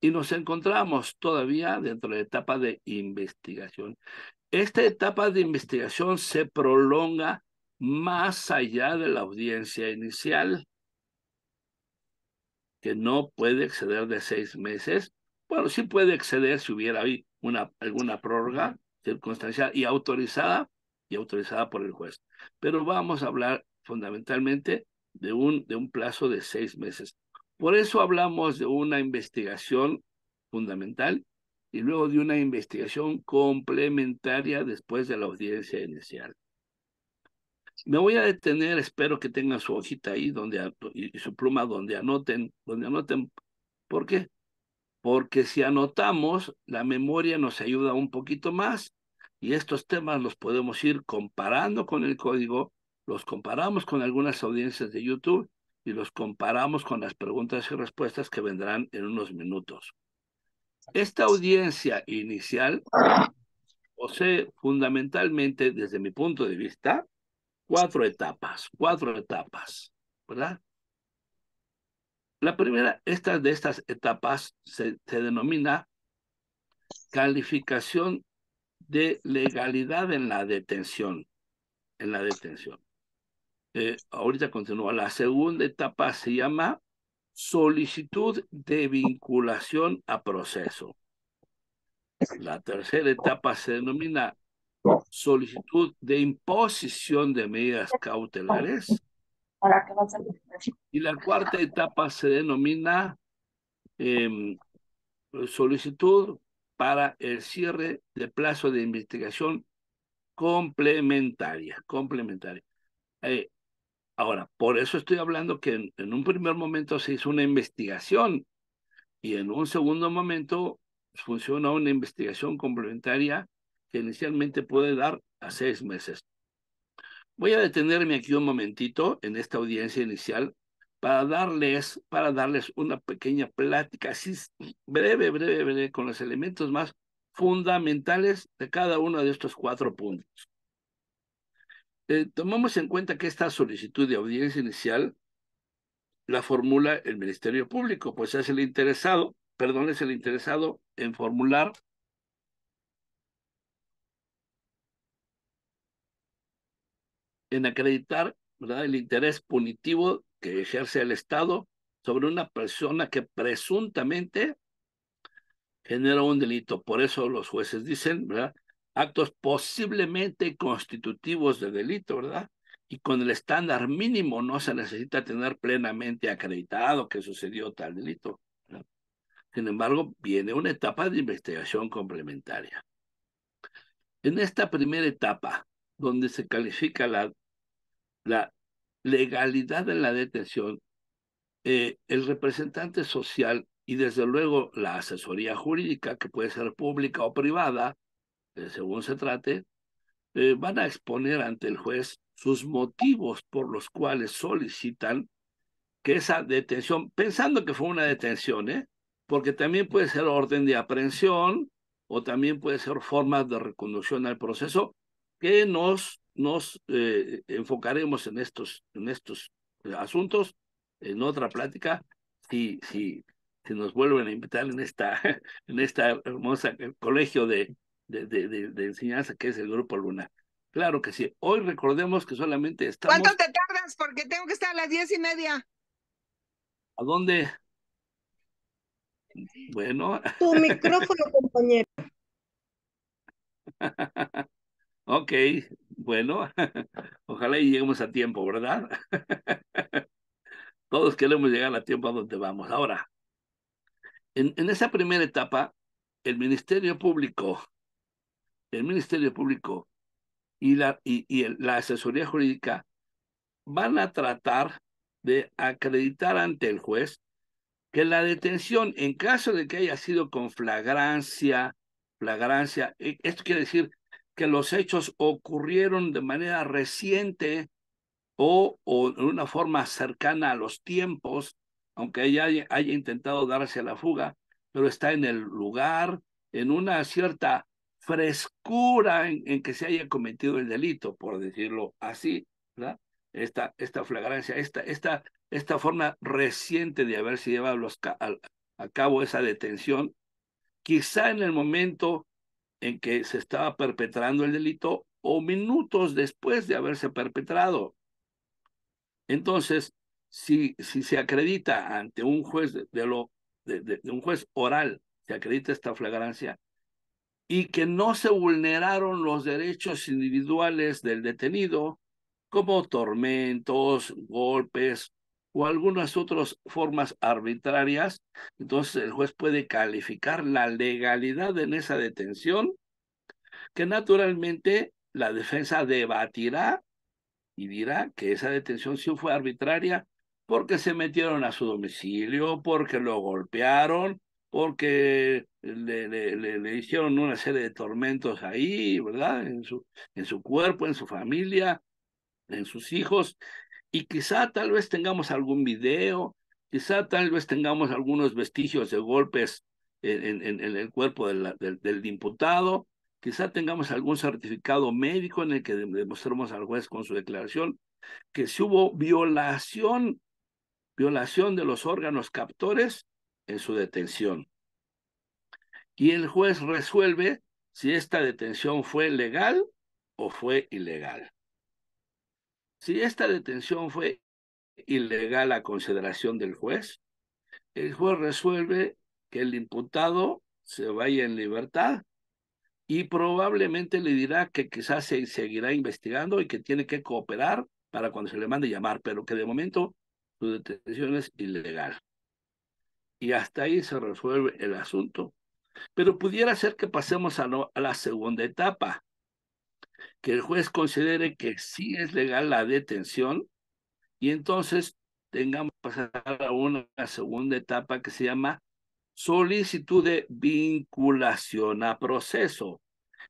Y nos encontramos todavía dentro de la etapa de investigación. Esta etapa de investigación se prolonga más allá de la audiencia inicial, que no puede exceder de 6 meses. Bueno, sí puede exceder si hubiera ahí alguna prórroga circunstancial y autorizada por el juez. Pero vamos a hablar fundamentalmente de un plazo de 6 meses. Por eso hablamos de una investigación fundamental y luego de una investigación complementaria después de la audiencia inicial. Me voy a detener, espero que tengan su hojita ahí y su pluma donde anoten. ¿Por qué? Porque si anotamos, la memoria nos ayuda un poquito más, y estos temas los podemos ir comparando con el código, los comparamos con algunas audiencias de YouTube y los comparamos con las preguntas y respuestas que vendrán en unos minutos. Esta audiencia inicial posee fundamentalmente, desde mi punto de vista, cuatro etapas, ¿verdad? La primera de estas etapas se denomina calificación de legalidad en la detención. Ahorita continúa. La segunda etapa se llama solicitud de vinculación a proceso. La tercera etapa se denomina solicitud de imposición de medidas cautelares. Y la cuarta etapa se denomina solicitud para el cierre de plazo de investigación complementaria. Ahora, por eso estoy hablando que en un primer momento se hizo una investigación y en un segundo momento funciona una investigación complementaria que inicialmente puede dar a 6 meses. Voy a detenerme aquí un momentito en esta audiencia inicial para darles una pequeña plática así breve, con los elementos más fundamentales de cada uno de estos 4 puntos. Tomamos en cuenta que esta solicitud de audiencia inicial la formula el Ministerio Público, pues es el interesado en formular en acreditar, ¿verdad?, el interés punitivo que ejerce el Estado sobre una persona que presuntamente genera un delito. Por eso los jueces dicen, ¿verdad?, actos posiblemente constitutivos de delito, ¿verdad? Y con el estándar mínimo no se necesita tener plenamente acreditado que sucedió tal delito, ¿verdad? Sin embargo, viene una etapa de investigación complementaria. En esta primera etapa, donde se califica la legalidad de la detención, el representante social y desde luego la asesoría jurídica, que puede ser pública o privada, según se trate, van a exponer ante el juez sus motivos por los cuales solicitan que esa detención, pensando que fue una detención, porque también puede ser orden de aprehensión o también puede ser formas de reconducción al proceso, que nos enfocaremos en estos asuntos en otra plática, si nos vuelven a invitar en esta hermosa colegio de enseñanza que es el Grupo Luna. Claro que sí. Hoy recordemos que solamente estamos... ¿Cuánto te tardas? Porque tengo que estar a las 10:30. ¿A dónde? Bueno. Tu micrófono, compañero. Ok, bueno. Ojalá y lleguemos a tiempo, ¿verdad? Todos queremos llegar a tiempo a donde vamos. Ahora, en esa primera etapa, el Ministerio Público y la asesoría jurídica van a tratar de acreditar ante el juez que la detención, en caso de que haya sido con flagrancia, esto quiere decir que los hechos ocurrieron de manera reciente o de una forma cercana a los tiempos, aunque ella haya intentado darse a la fuga, pero está en el lugar, en una cierta frescura en que se haya cometido el delito, por decirlo así, ¿verdad? Esta flagrancia, esta forma reciente de haberse llevado a cabo esa detención, quizá en el momento en que se estaba perpetrando el delito o minutos después de haberse perpetrado. Entonces, si se acredita ante un juez de un juez oral, se acredita esta flagrancia, y que no se vulneraron los derechos individuales del detenido, como tormentos, golpes o algunas otras formas arbitrarias, entonces el juez puede calificar la legalidad en esa detención, que naturalmente la defensa debatirá y dirá que esa detención sí fue arbitraria porque se metieron a su domicilio, porque lo golpearon, porque le hicieron una serie de tormentos ahí, ¿verdad? En su cuerpo, en su familia, en sus hijos, y quizá tal vez tengamos algún video, quizá tal vez tengamos algunos vestigios de golpes en el cuerpo del imputado, quizá tengamos algún certificado médico en el que demostremos al juez con su declaración que si hubo violación de los órganos captores en su detención. Y el juez resuelve si esta detención fue legal o fue ilegal. Si esta detención fue ilegal a consideración del juez, el juez resuelve que el imputado se vaya en libertad y probablemente le dirá que quizás se seguirá investigando y que tiene que cooperar para cuando se le mande llamar, pero que de momento su detención es ilegal. Y hasta ahí se resuelve el asunto. Pero pudiera ser que pasemos a la segunda etapa, que el juez considere que sí es legal la detención y entonces tengamos que pasar a una segunda etapa que se llama solicitud de vinculación a proceso.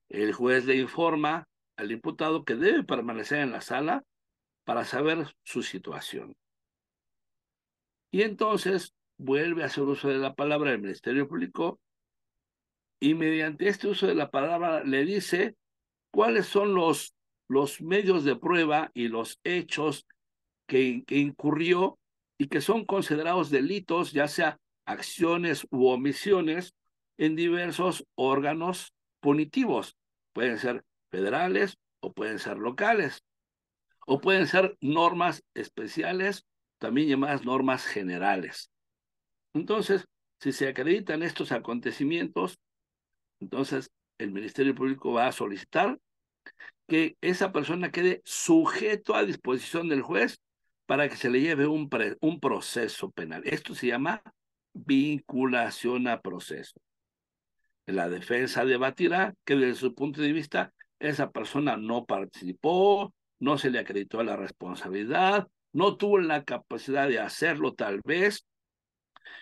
El juez le informa al imputado que debe permanecer en la sala para saber su situación. Y entonces vuelve a hacer uso de la palabra del Ministerio Público y mediante este uso de la palabra le dice cuáles son los medios de prueba y los hechos que incurrió y que son considerados delitos, ya sea acciones u omisiones, en diversos órganos punitivos. Pueden ser federales o pueden ser locales, o pueden ser normas especiales, también llamadas normas generales. Entonces, si se acreditan estos acontecimientos, entonces el Ministerio Público va a solicitar que esa persona quede sujeto a disposición del juez para que se le lleve un proceso penal. Esto se llama vinculación a proceso. La defensa debatirá que desde su punto de vista esa persona no participó, no se le acreditó la responsabilidad, no tuvo la capacidad de hacerlo tal vez,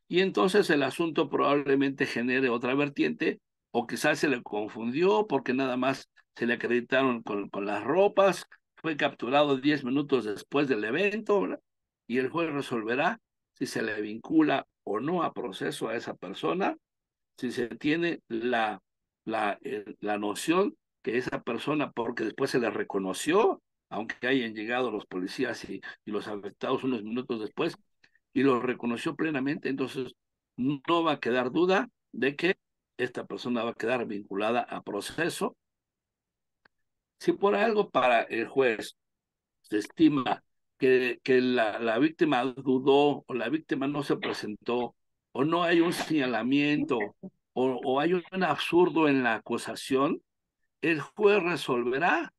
y entonces el asunto probablemente genere otra vertiente, o quizás se le confundió porque nada más se le acreditaron con las ropas, fue capturado 10 minutos después del evento, ¿verdad? Y el juez resolverá si se le vincula o no a proceso a esa persona, si se tiene la noción que esa persona, porque después se le reconoció, aunque hayan llegado los policías y los afectados unos minutos después, y lo reconoció plenamente, entonces no va a quedar duda de que esta persona va a quedar vinculada a proceso. Si por algo para el juez se estima que la víctima dudó o la víctima no se presentó o no hay un señalamiento o hay un absurdo en la acusación, el juez resolverá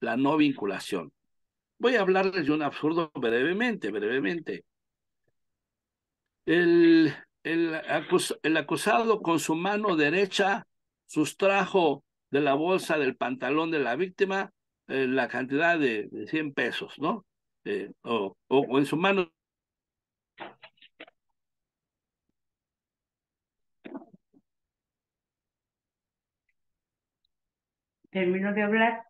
la no vinculación. Voy a hablarles de un absurdo brevemente. El acusado con su mano derecha sustrajo de la bolsa del pantalón de la víctima la cantidad de 100 pesos, ¿no? O en su mano. Terminó de hablar.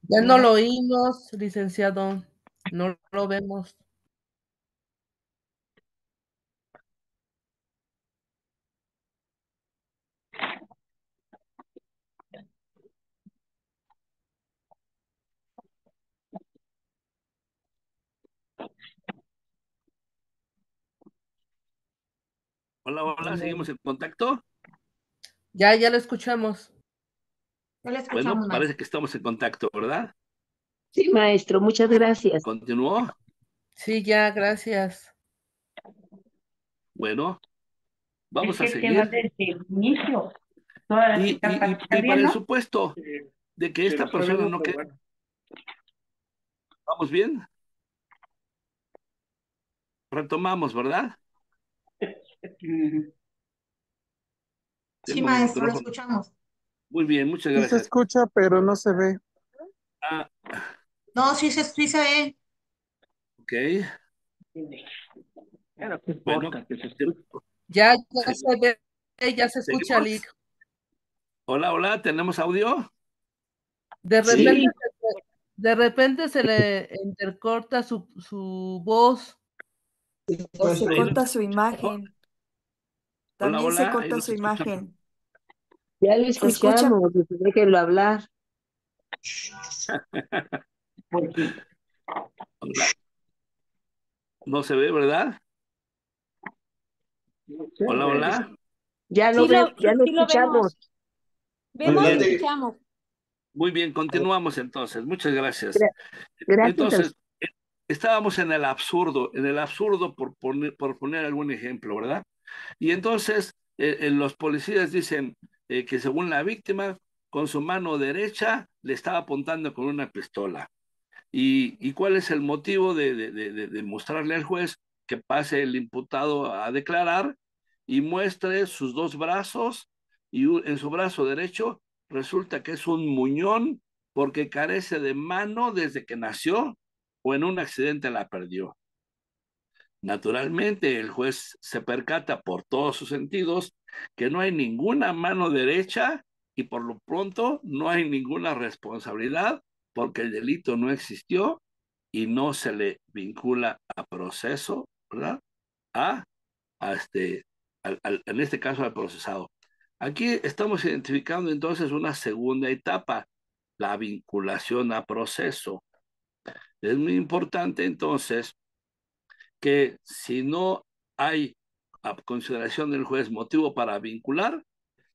Ya no lo oímos, licenciado. No lo vemos. Hola, ¿seguimos en contacto? Ya lo escuchamos. Ya le Bueno, escuchamos, maestro. parece que estamos en contacto, ¿verdad? Sí, maestro, muchas gracias. ¿Continuó? Sí, ya, gracias. Bueno, vamos a Es que el tema seguir. desde el inicio. Todas las Y etapas está para bien, el ¿no? supuesto de que esta persona no quede. ¿Vamos bien? Retomamos, ¿verdad? Sí, Tengo mi maestro, lo micrófono. escuchamos. Muy bien, muchas Sí se gracias. escucha, pero no se ve. Ah, No, sí se ve. ok. Bueno, Bueno, Ya se- se ve, ya se escucha, ¿seguimos? Lick. Hola, ¿tenemos audio? De repente, Sí, de repente se le intercorta su voz. O se Ahí corta nos su escuchamos. imagen. También se Ahí corta nos su escuchamos. imagen. Ya lo ¿Se escucha? escuchamos, déjenlo hablar. Hola. No se ve, ¿verdad? Hola, hola. Ya lo Sí veo, ya lo sí lo escuchamos. vemos. Vemos y Adelante. escuchamos. Muy bien, continuamos entonces. Muchas gracias. Gra- Gracias a Entonces, usted. estábamos en el absurdo por poner algún ejemplo, ¿verdad? Y entonces los policías dicen que según la víctima, con su mano derecha le estaba apuntando con una pistola. ¿Y cuál es el motivo de mostrarle al juez que pase el imputado a declarar y muestre sus dos brazos y en su brazo derecho resulta que es un muñón porque carece de mano desde que nació o en un accidente la perdió? Naturalmente, el juez se percata por todos sus sentidos que no hay ninguna mano derecha y por lo pronto no hay ninguna responsabilidad porque el delito no existió y no se le vincula a proceso, ¿verdad? A, en este caso al procesado. Aquí estamos identificando entonces una segunda etapa, la vinculación a proceso. Es muy importante entonces que si no hay a consideración del juez motivo para vincular,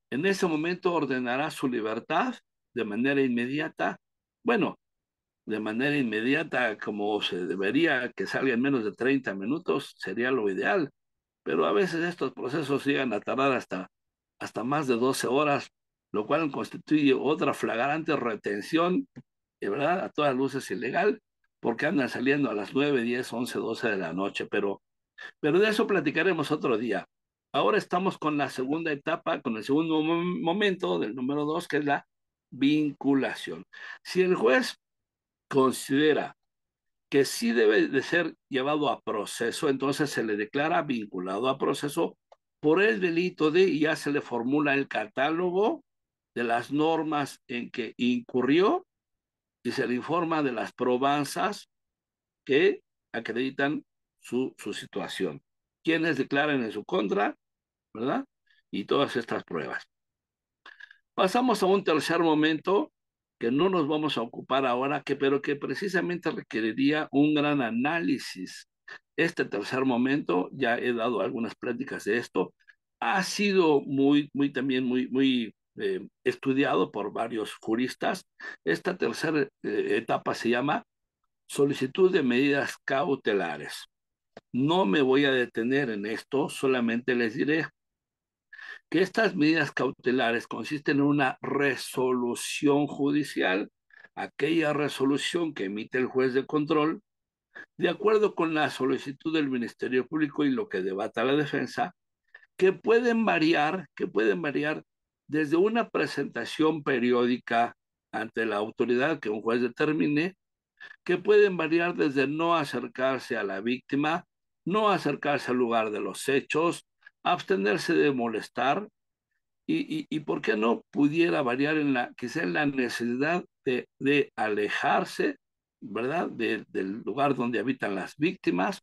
en ese momento ordenará su libertad de manera inmediata. Bueno, de manera inmediata, como se debería que salga en menos de 30 minutos, sería lo ideal. Pero a veces estos procesos llegan a tardar hasta más de 12 horas, lo cual constituye otra flagrante retención, de verdad, a todas luces ilegal, porque andan saliendo a las 9, 10, 11, 12 de la noche. Pero de eso platicaremos otro día. Ahora estamos con la segunda etapa, con el segundo momento del número 2, que es la vinculación. Si el juez considera que sí debe de ser llevado a proceso, entonces se le declara vinculado a proceso por el delito y ya se le formula el catálogo de las normas en que incurrió y se le informa de las probanzas que acreditan su situación. Quienes declaran en su contra, ¿verdad? Y todas estas pruebas. Pasamos a un tercer momento que no nos vamos a ocupar ahora, pero que precisamente requeriría un gran análisis. Este tercer momento, ya he dado algunas pláticas de esto, ha sido también muy estudiado por varios juristas. Esta tercera etapa se llama solicitud de medidas cautelares. No me voy a detener en esto, solamente les diré que estas medidas cautelares consisten en una resolución judicial, aquella resolución que emite el juez de control, de acuerdo con la solicitud del Ministerio Público y lo que debata la defensa, que pueden variar desde una presentación periódica ante la autoridad que un juez determine, que pueden variar desde no acercarse a la víctima, no acercarse al lugar de los hechos, abstenerse de molestar, y por qué no pudiera variar quizá en la necesidad de alejarse, ¿verdad? Del lugar donde habitan las víctimas,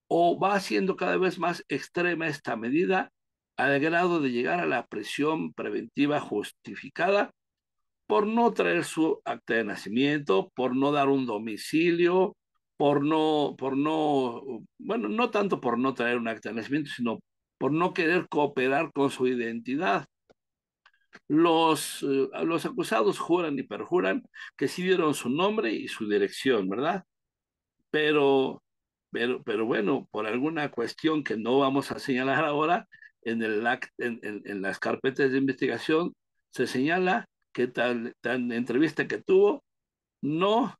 o va siendo cada vez más extrema esta medida al grado de llegar a la prisión preventiva justificada por no traer su acta de nacimiento, por no dar un domicilio, bueno, no tanto por no traer un acta de nacimiento, sino por no querer cooperar con su identidad. Los acusados juran y perjuran que sí dieron su nombre y su dirección, ¿verdad? Pero, pero bueno, por alguna cuestión que no vamos a señalar ahora, en las carpetas de investigación se señala que tal entrevista que tuvo no,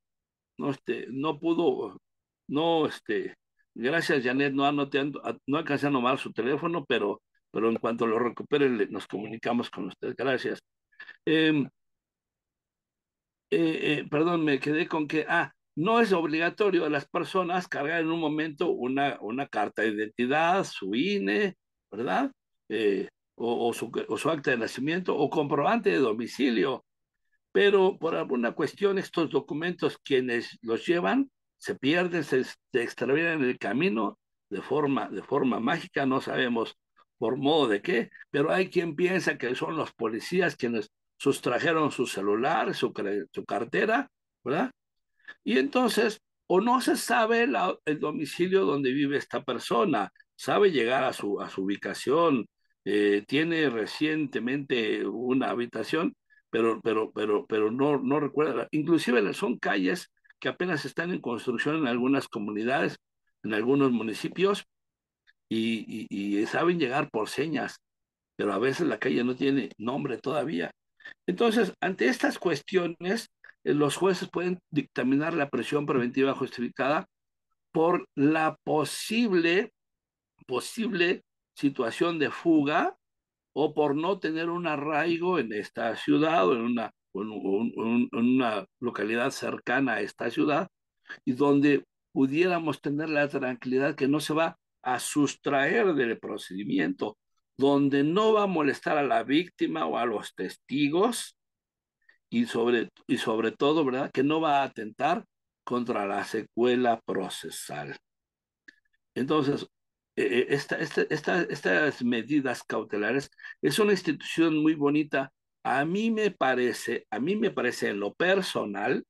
no pudo, no, gracias Janet, no alcancé a nomar su teléfono, pero en cuanto lo recupere nos comunicamos con usted. Gracias. Em, perdón, me quedé con que, no es obligatorio a las personas cargar en un momento una carta de identidad, su INE, ¿verdad? O su acta de nacimiento o comprobante de domicilio, pero por alguna cuestión estos documentos quienes los llevan se pierden, se extravían en el camino de forma mágica, no sabemos ¿Por modo de qué? Pero hay quien piensa que son los policías quienes sustrajeron su celular, su cartera, ¿verdad? Y entonces, o no se sabe el domicilio donde vive esta persona, sabe llegar a su ubicación, tiene recientemente una habitación, pero no recuerda. Inclusive son calles que apenas están en construcción en algunas comunidades, en algunos municipios, y saben llegar por señas, pero a veces la calle no tiene nombre todavía. Entonces, ante estas cuestiones, los jueces pueden dictaminar la prisión preventiva justificada por la posible situación de fuga o por no tener un arraigo en esta ciudad o en una localidad cercana a esta ciudad y donde pudiéramos tener la tranquilidad que no se va a sustraer del procedimiento, donde no va a molestar a la víctima o a los testigos y sobre todo, ¿verdad?, que no va a atentar contra la secuela procesal. Entonces, estas medidas cautelares es una institución muy bonita. A mí me parece en lo personal,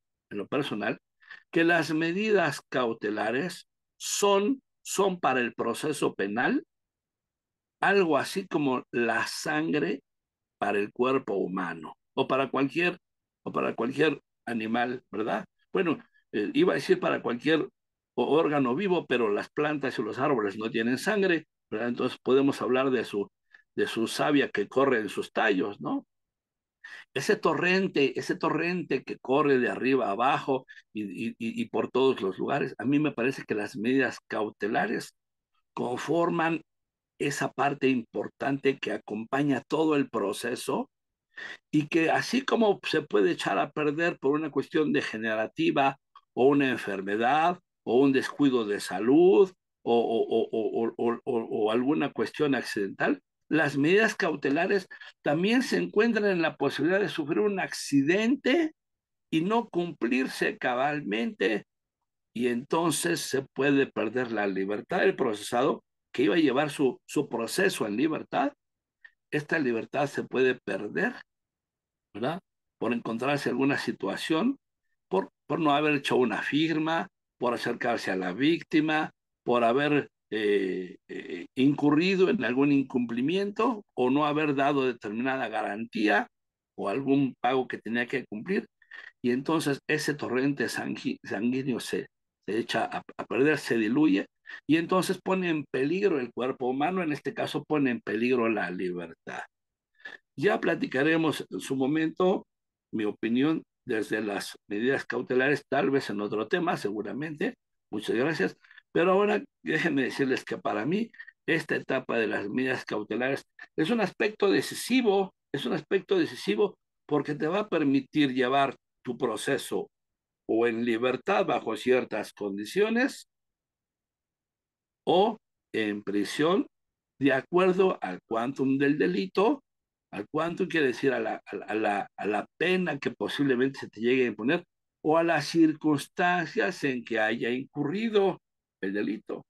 que las medidas cautelares son para el proceso penal algo así como la sangre para el cuerpo humano o para cualquier animal, ¿verdad? Bueno, iba a decir para cualquier órgano vivo, pero las plantas y los árboles no tienen sangre, ¿verdad? Entonces podemos hablar de su savia que corre en sus tallos, ¿no? Ese torrente que corre de arriba a abajo y por todos los lugares, a mí me parece que las medidas cautelares conforman esa parte importante que acompaña todo el proceso y que así como se puede echar a perder por una cuestión degenerativa o una enfermedad o un descuido de salud o alguna cuestión accidental, las medidas cautelares también se encuentran en la posibilidad de sufrir un accidente y no cumplirse cabalmente y entonces se puede perder la libertad del procesado que iba a llevar su proceso en libertad. Esta libertad se puede perder, ¿verdad? Por encontrarse alguna situación, por no haber hecho una firma, por acercarse a la víctima, por haber incurrido en algún incumplimiento o no haber dado determinada garantía o algún pago que tenía que cumplir. Y entonces ese torrente sanguíneo se echa a perder, se diluye y entonces pone en peligro el cuerpo humano, en este caso pone en peligro la libertad. Ya platicaremos en su momento mi opinión desde las medidas cautelares, tal vez en otro tema, seguramente. Muchas gracias. Pero ahora déjenme decirles que para mí esta etapa de las medidas cautelares es un aspecto decisivo porque te va a permitir llevar tu proceso o en libertad bajo ciertas condiciones o en prisión de acuerdo al quantum del delito. Al quantum quiere decir a la pena que posiblemente se te llegue a imponer o a las circunstancias en que haya incurrido el delito.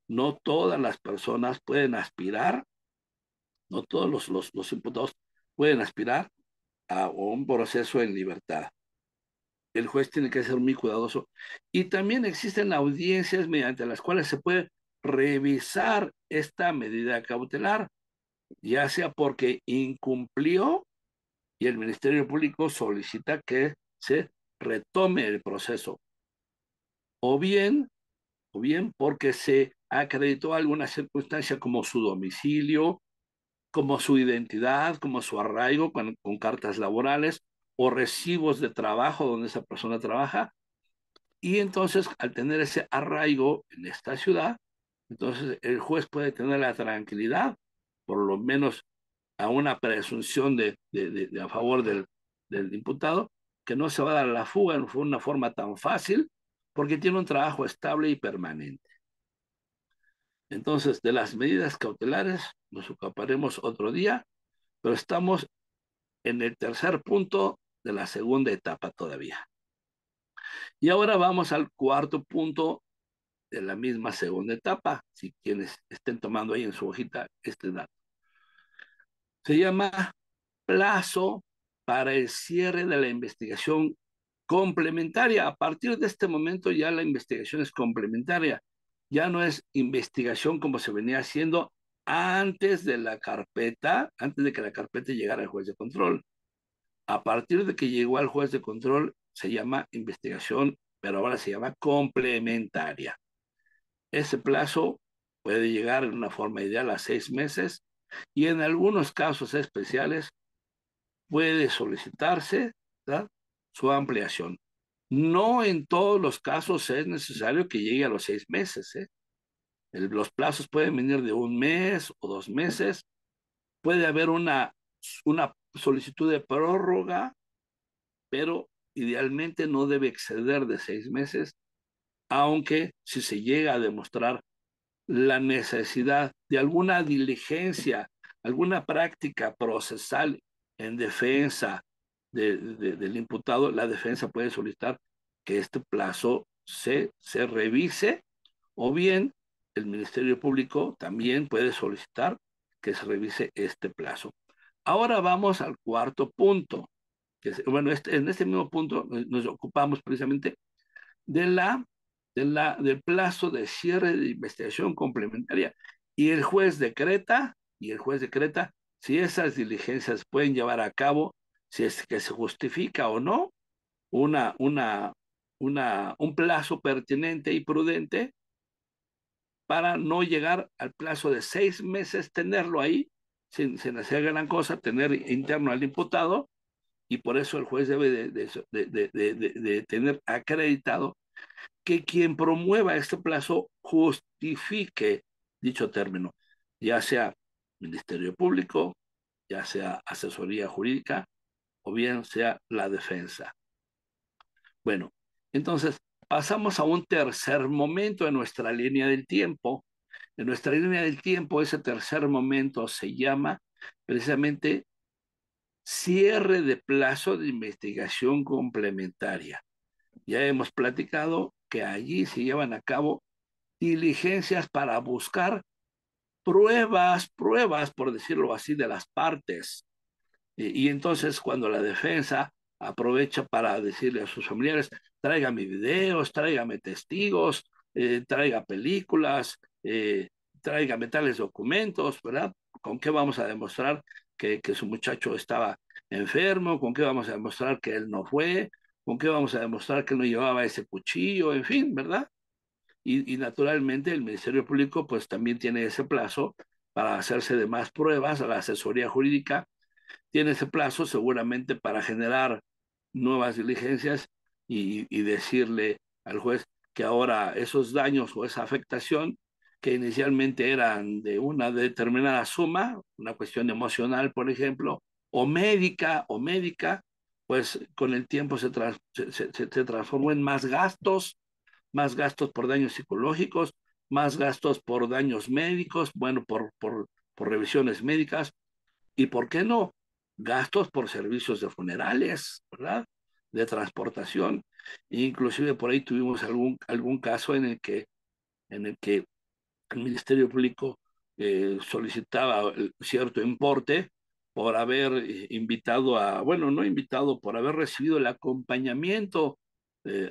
No todas las personas pueden aspirar, no todos los imputados pueden aspirar a un proceso en libertad. El juez tiene que ser muy cuidadoso. Y también existen audiencias mediante las cuales se puede revisar esta medida cautelar, ya sea porque incumplió y el Ministerio Público solicita que se retome el proceso, o bien, o bien porque se acreditó alguna circunstancia como su domicilio, como su identidad, como su arraigo con cartas laborales o recibos de trabajo donde esa persona trabaja. Y entonces, al tener ese arraigo en esta ciudad, entonces el juez puede tener la tranquilidad, por lo menos a una presunción a favor del imputado, que no se va a dar a la fuga en una forma tan fácil, porque tiene un trabajo estable y permanente. Entonces, de las medidas cautelares nos ocuparemos otro día, pero estamos en el tercer punto de la segunda etapa todavía. Y ahora vamos al cuarto punto de la misma segunda etapa, si quienes estén tomando ahí en su hojita este dato. Se llama plazo para el cierre de la investigación complementaria. A partir de este momento ya la investigación es complementaria, ya no es investigación como se venía haciendo antes de la carpeta, antes de que la carpeta llegara al juez de control. A partir de que llegó al juez de control se llama investigación, pero ahora se llama complementaria. Ese plazo puede llegar en una forma ideal a 6 meses y en algunos casos especiales puede solicitarse, ¿verdad?, su ampliación. No en todos los casos es necesario que llegue a los 6 meses, ¿eh? Los plazos pueden venir de 1 mes o 2 meses. Puede haber una solicitud de prórroga, pero idealmente no debe exceder de 6 meses, aunque si se llega a demostrar la necesidad de alguna diligencia, alguna práctica procesal en defensa del imputado, la defensa puede solicitar que este plazo se revise, o bien el Ministerio Público también puede solicitar que se revise este plazo. Ahora vamos al cuarto punto, bueno, en este mismo punto nos ocupamos precisamente del plazo de cierre de investigación complementaria, y el juez decreta, si esas diligencias pueden llevar a cabo, si es que se justifica o no una, una, un plazo pertinente y prudente para no llegar al plazo de 6 meses, tenerlo ahí sin hacer gran cosa, tener interno al imputado, y por eso el juez debe de tener acreditado que quien promueva este plazo justifique dicho término, ya sea Ministerio Público, ya sea asesoría jurídica, o bien sea la defensa. Bueno, entonces pasamos a un tercer momento en nuestra línea del tiempo. En nuestra línea del tiempo, ese tercer momento se llama precisamente cierre de plazo de investigación complementaria. Ya hemos platicado que allí se llevan a cabo diligencias para buscar pruebas, por decirlo así, de las partes. Y entonces cuando la defensa aprovecha para decirle a sus familiares, tráigame videos, tráigame testigos, traiga películas, tráigame tales documentos, ¿verdad? ¿Con qué vamos a demostrar que su muchacho estaba enfermo? ¿Con qué vamos a demostrar que él no fue? ¿Con qué vamos a demostrar que él no llevaba ese cuchillo? En fin, ¿verdad? Y naturalmente el Ministerio Público pues también tiene ese plazo para hacerse de más pruebas. La asesoría jurídica tiene ese plazo seguramente para generar nuevas diligencias y decirle al juez que ahora esos daños o esa afectación que inicialmente eran de una determinada suma, una cuestión emocional, por ejemplo, o médica, pues con el tiempo se transformó en más gastos por daños psicológicos, más gastos por daños médicos, bueno, por revisiones médicas, y ¿por qué no? Gastos por servicios de funerales, ¿verdad? De transportación. Inclusive por ahí tuvimos algún caso en el que el Ministerio Público solicitaba cierto importe por haber bueno, no invitado, por haber recibido el acompañamiento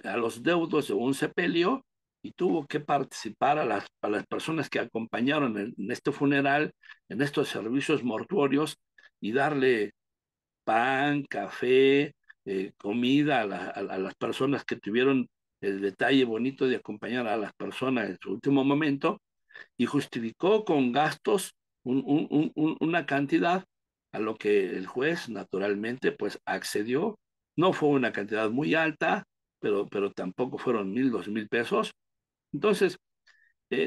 a los deudos de un sepelio, y tuvo que participar a las personas que acompañaron en este funeral, en estos servicios mortuorios, y darle pan, café, comida a las personas que tuvieron el detalle bonito de acompañar a las personas en su último momento, y justificó con gastos una cantidad a lo que el juez naturalmente pues accedió. No fue una cantidad muy alta, pero tampoco fueron 1,000, 2,000 pesos. Entonces,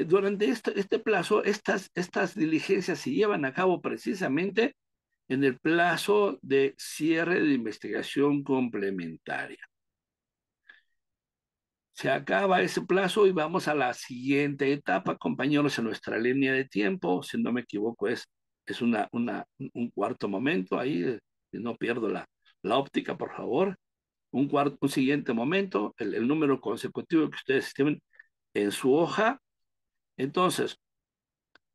durante este plazo, estas diligencias se llevan a cabo precisamente en el plazo de cierre de investigación complementaria. Se acaba ese plazo y vamos a la siguiente etapa, compañeros, en nuestra línea de tiempo. Si no me equivoco, es un cuarto momento ahí, si no pierdo la óptica, por favor. Un siguiente momento, el número consecutivo que ustedes estimen, en su hoja. Entonces,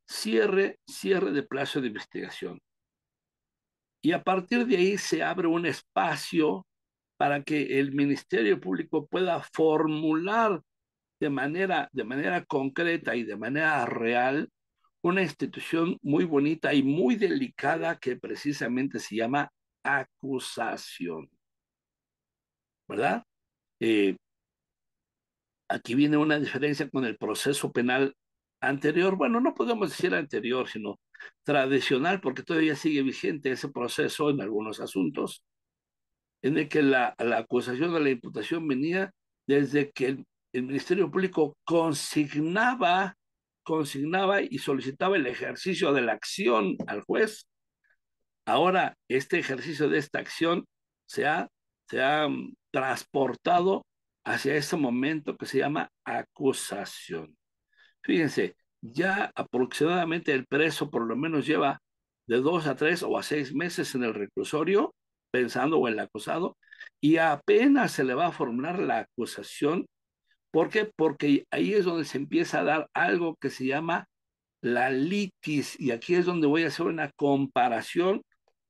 cierre de plazo de investigación. Y a partir de ahí se abre un espacio para que el Ministerio Público pueda formular de manera concreta y de manera real una institución muy bonita y muy delicada que precisamente se llama acusación, ¿verdad? Eh, Aquí viene una diferencia con el proceso penal anterior. Bueno, no podemos decir anterior, sino tradicional, porque todavía sigue vigente ese proceso en algunos asuntos, en el que la acusación o la imputación venía desde que el Ministerio Público consignaba y solicitaba el ejercicio de la acción al juez. Ahora, este ejercicio de esta acción se ha transportado hacia ese momento que se llama acusación. Fíjense, ya aproximadamente el preso por lo menos lleva de 2 a 3 o a 6 meses en el reclusorio, pensando o el acusado, y apenas se le va a formular la acusación. ¿Por qué? Porque ahí es donde se empieza a dar algo que se llama la litis, y aquí es donde voy a hacer una comparación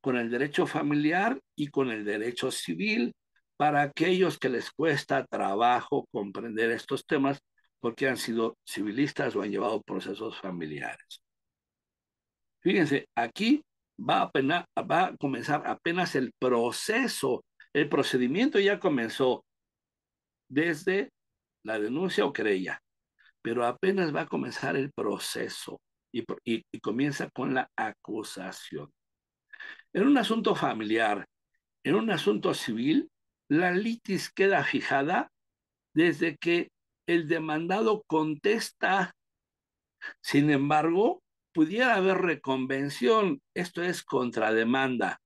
con el derecho familiar y con el derecho civil para aquellos que les cuesta trabajo comprender estos temas porque han sido civilistas o han llevado procesos familiares. Fíjense, aquí va a comenzar apenas el proceso. El procedimiento ya comenzó desde la denuncia o querella, pero apenas va a comenzar el proceso y comienza con la acusación. En un asunto familiar, en un asunto civil, la litis queda fijada desde que el demandado contesta. Sin embargo, pudiera haber reconvención, esto es contrademanda.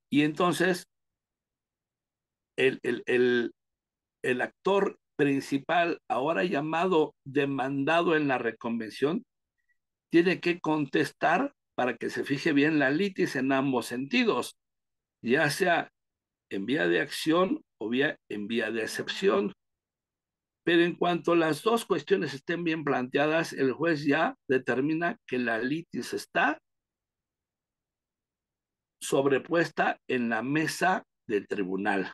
Y entonces el, el, el, el actor principal, ahora llamado demandado en la reconvención, tiene que contestar para que se fije bien la litis en ambos sentidos, ya sea en vía de acción o en vía de excepción. Pero en cuanto las dos cuestiones estén bien planteadas, el juez ya determina que la litis está sobrepuesta en la mesa del tribunal.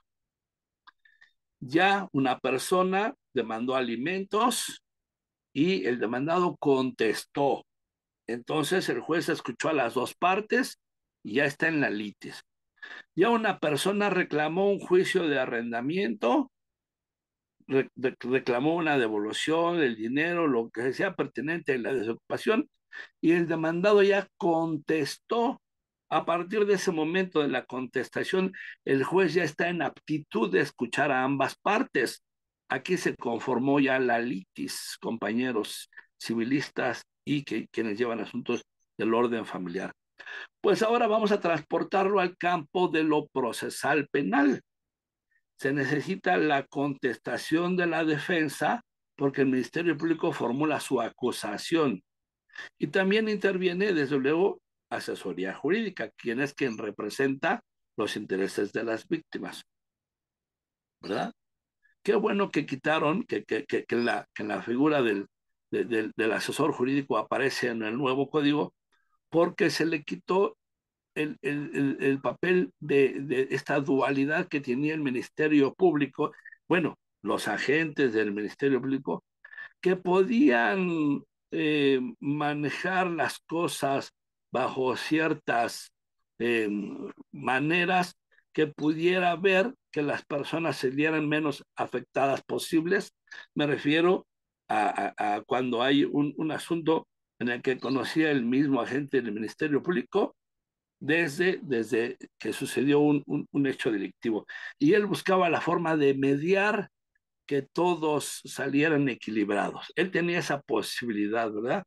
Ya una persona demandó alimentos y el demandado contestó. Entonces el juez escuchó a las dos partes y ya está en la litis. Ya una persona reclamó un juicio de arrendamiento, reclamó una devolución del dinero, lo que sea pertinente a la desocupación, y el demandado ya contestó. A partir de ese momento de la contestación, el juez ya está en aptitud de escuchar a ambas partes. Aquí se conformó ya la litis, compañeros civilistas y quienes llevan asuntos del orden familiar. Pues ahora vamos a transportarlo al campo de lo procesal penal. Se necesita la contestación de la defensa porque el Ministerio Público formula su acusación. Y también interviene, desde luego, asesoría jurídica, quien representa los intereses de las víctimas, ¿verdad? Qué bueno que quitaron, que en la figura del asesor jurídico aparece en el nuevo código, porque se le quitó el papel de esta dualidad que tenía el Ministerio Público, bueno, los agentes del Ministerio Público, que podían manejar las cosas bajo ciertas eh, maneras que pudiera ver que las personas se vieran menos afectadas posibles. Me refiero a cuando hay un asunto en el que conocía el mismo agente del Ministerio Público desde que sucedió un hecho delictivo. Y él buscaba la forma de mediar que todos salieran equilibrados. Él tenía esa posibilidad, ¿verdad?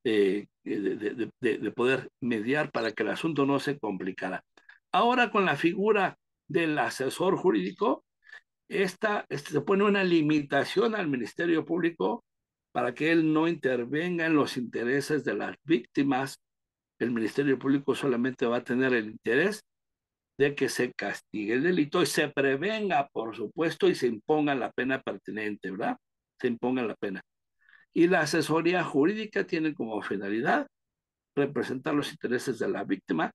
De poder mediar para que el asunto no se complicara. Ahora con la figura del asesor jurídico, se pone una limitación al Ministerio Público para que él no intervenga en los intereses de las víctimas. El Ministerio Público solamente va a tener el interés de que se castigue el delito y se prevenga, por supuesto, y se imponga la pena pertinente, ¿verdad? Se imponga la pena. Y la asesoría jurídica tiene como finalidad representar los intereses de la víctima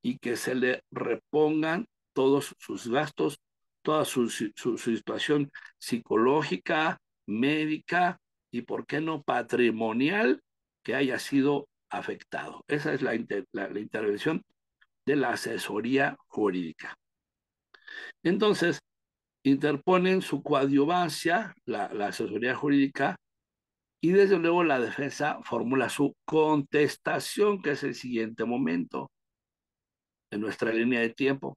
y que se le repongan todos sus gastos, toda su situación psicológica, médica y, ¿por qué no, patrimonial que haya sido afectado? Esa es la intervención de la asesoría jurídica. Entonces, interponen su coadyuvancia, la asesoría jurídica, y desde luego la defensa formula su contestación, que es el siguiente momento en nuestra línea de tiempo.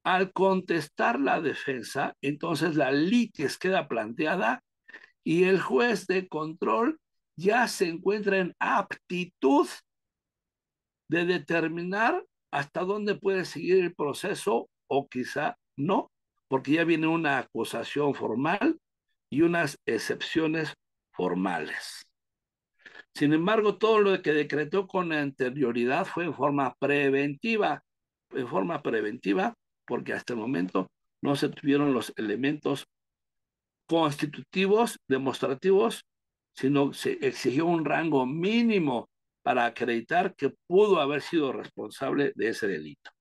Al contestar la defensa, entonces la litis queda planteada y el juez de control ya se encuentra en aptitud de determinar hasta dónde puede seguir el proceso o quizá no, porque ya viene una acusación formal y unas excepciones formales. Sin embargo, todo lo que decretó con anterioridad fue en forma preventiva, porque hasta el momento no se tuvieron los elementos constitutivos, demostrativos, sino se exigió un rango mínimo para acreditar que pudo haber sido responsable de ese delito.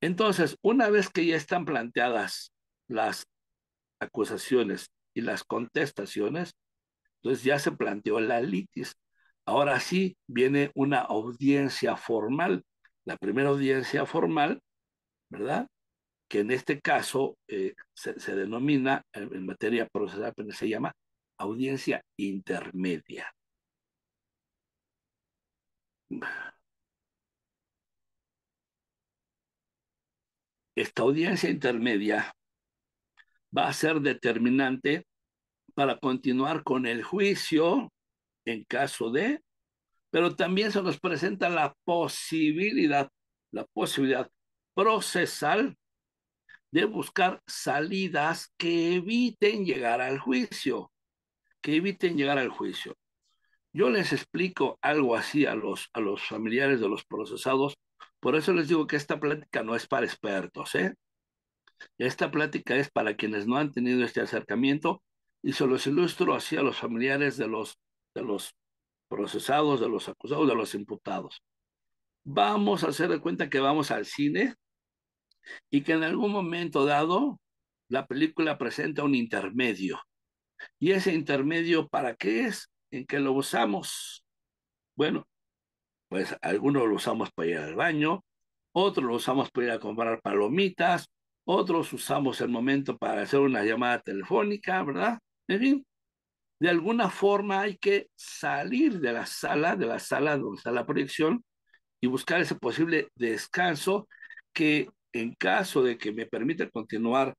Entonces, una vez que ya están planteadas las acusaciones y las contestaciones, entonces ya se planteó la litis. Ahora sí viene una audiencia formal. La primera audiencia formal, ¿verdad? Que en este caso se denomina, en materia procesal, se llama audiencia intermedia. Esta audiencia intermedia va a ser determinante para continuar con el juicio en caso de, pero también se nos presenta la posibilidad procesal de buscar salidas que eviten llegar al juicio, Yo les explico algo así a los familiares de los procesados, por eso les digo que esta plática no es para expertos, ¿eh? Esta plática es para quienes no han tenido este acercamiento y se los ilustro así a los familiares de los procesados, de los acusados, de los imputados. Vamos a hacer de cuenta que vamos al cine y que en algún momento dado la película presenta un intermedio. ¿Y ese intermedio para qué es? ¿En qué lo usamos? Bueno, pues algunos lo usamos para ir al baño, otros lo usamos para ir a comprar palomitas, otros usamos el momento para hacer una llamada telefónica, ¿verdad? En fin, de alguna forma hay que salir de la sala donde está la proyección y buscar ese posible descanso que en caso de que me permita continuar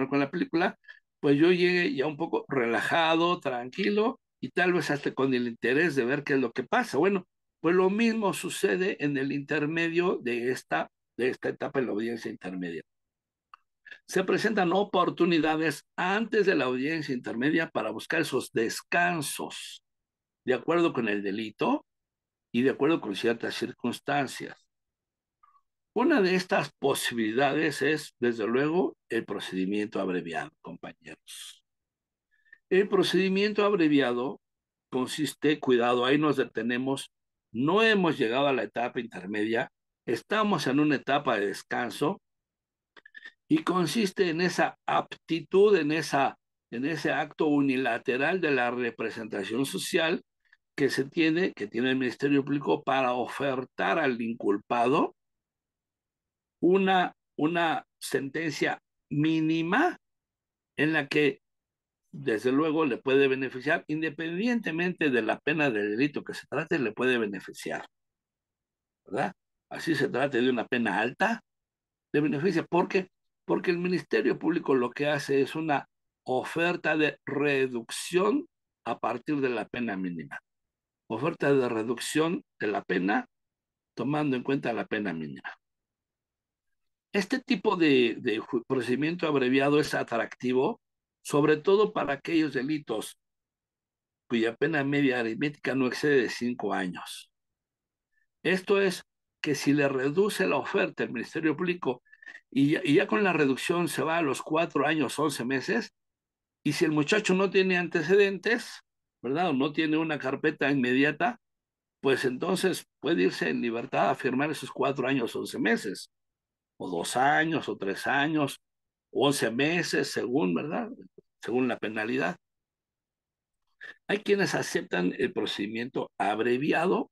con la película, pues yo llegue ya un poco relajado, tranquilo y tal vez hasta con el interés de ver qué es lo que pasa. Bueno, pues lo mismo sucede en el intermedio de esta etapa en la audiencia intermedia. Se presentan oportunidades antes de la audiencia intermedia para buscar esos descansos de acuerdo con el delito y de acuerdo con ciertas circunstancias. Una de estas posibilidades es, desde luego, el procedimiento abreviado, compañeros. El procedimiento abreviado consiste, cuidado, ahí nos detenemos, no hemos llegado a la etapa intermedia, estamos en una etapa de descanso y consiste en esa aptitud, en ese acto unilateral de la representación social que tiene el Ministerio Público para ofertar al inculpado una sentencia mínima en la que desde luego le puede beneficiar, independientemente de la pena del delito que se trate, le puede beneficiar, ¿verdad? Así se trate de una pena alta, le beneficia. ¿Por qué? Porque el Ministerio Público lo que hace es una oferta de reducción a partir de la pena mínima. Oferta de reducción de la pena tomando en cuenta la pena mínima. Este tipo de procedimiento abreviado es atractivo, sobre todo para aquellos delitos cuya pena media aritmética no excede de 5 años. Esto es que si le reduce la oferta el Ministerio Público y ya con la reducción se va a los 4 años, 11 meses, Y si el muchacho no tiene antecedentes, ¿verdad? O no tiene una carpeta inmediata, pues entonces puede irse en libertad a firmar esos 4 años, 11 meses, o 2 años, o 3 años, o 11 meses, según, ¿verdad? Según la penalidad. Hay quienes aceptan el procedimiento abreviado,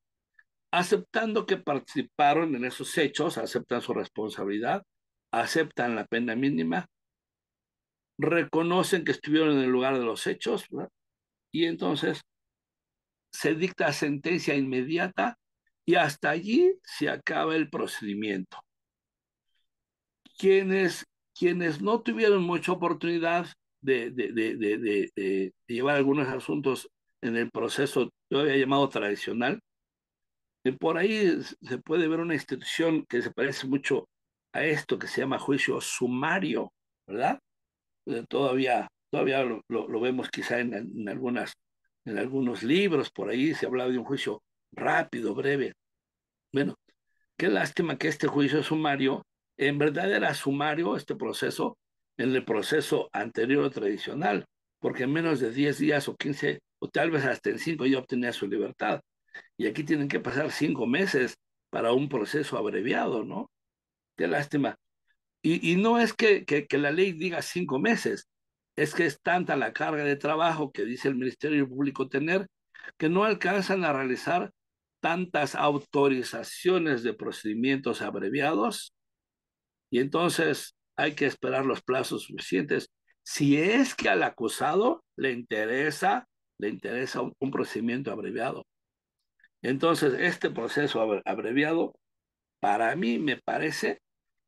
aceptando que participaron en esos hechos, aceptan su responsabilidad, aceptan la pena mínima, reconocen que estuvieron en el lugar de los hechos, ¿verdad? Y entonces se dicta sentencia inmediata y hasta allí se acaba el procedimiento. Quienes, quienes no tuvieron mucha oportunidad de llevar algunos asuntos en el proceso, yo había llamado tradicional, por ahí se puede ver una institución que se parece mucho a esto que se llama juicio sumario, ¿verdad? Todavía lo vemos quizá en algunos libros, por ahí se hablaba de un juicio rápido, breve. Bueno, qué lástima que este juicio sumario, en verdad era sumario este proceso, en el proceso anterior o tradicional, porque en menos de 10 días o 15, o tal vez hasta en 5 ya obtenía su libertad. Y aquí tienen que pasar 5 meses para un proceso abreviado, ¿no? Qué lástima. Y no es que la ley diga 5 meses, es que es tanta la carga de trabajo que dice el Ministerio Público tener, que no alcanzan a realizar tantas autorizaciones de procedimientos abreviados, y entonces hay que esperar los plazos suficientes. Si es que al acusado le interesa un procedimiento abreviado. Entonces, este proceso abreviado, para mí me parece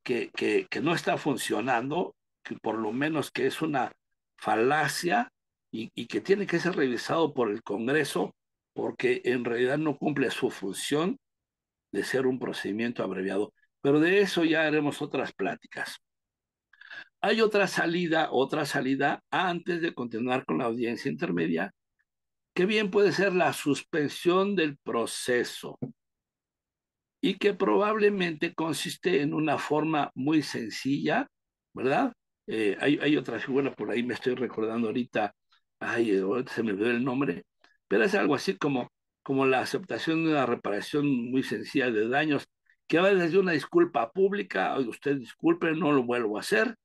que no está funcionando, que por lo menos que es una falacia y que tiene que ser revisado por el Congreso porque en realidad no cumple su función de ser un procedimiento abreviado. Pero de eso ya haremos otras pláticas. Hay otra salida antes de continuar con la audiencia intermedia, que bien puede ser la suspensión del proceso y que probablemente consiste en una forma muy sencilla, ¿verdad? Hay otra figura por ahí, me estoy recordando ahorita, ahorita se me olvidó el nombre, pero es algo así como la aceptación de una reparación muy sencilla de daños, que va desde una disculpa pública, oye, usted disculpe, no lo vuelvo a hacer,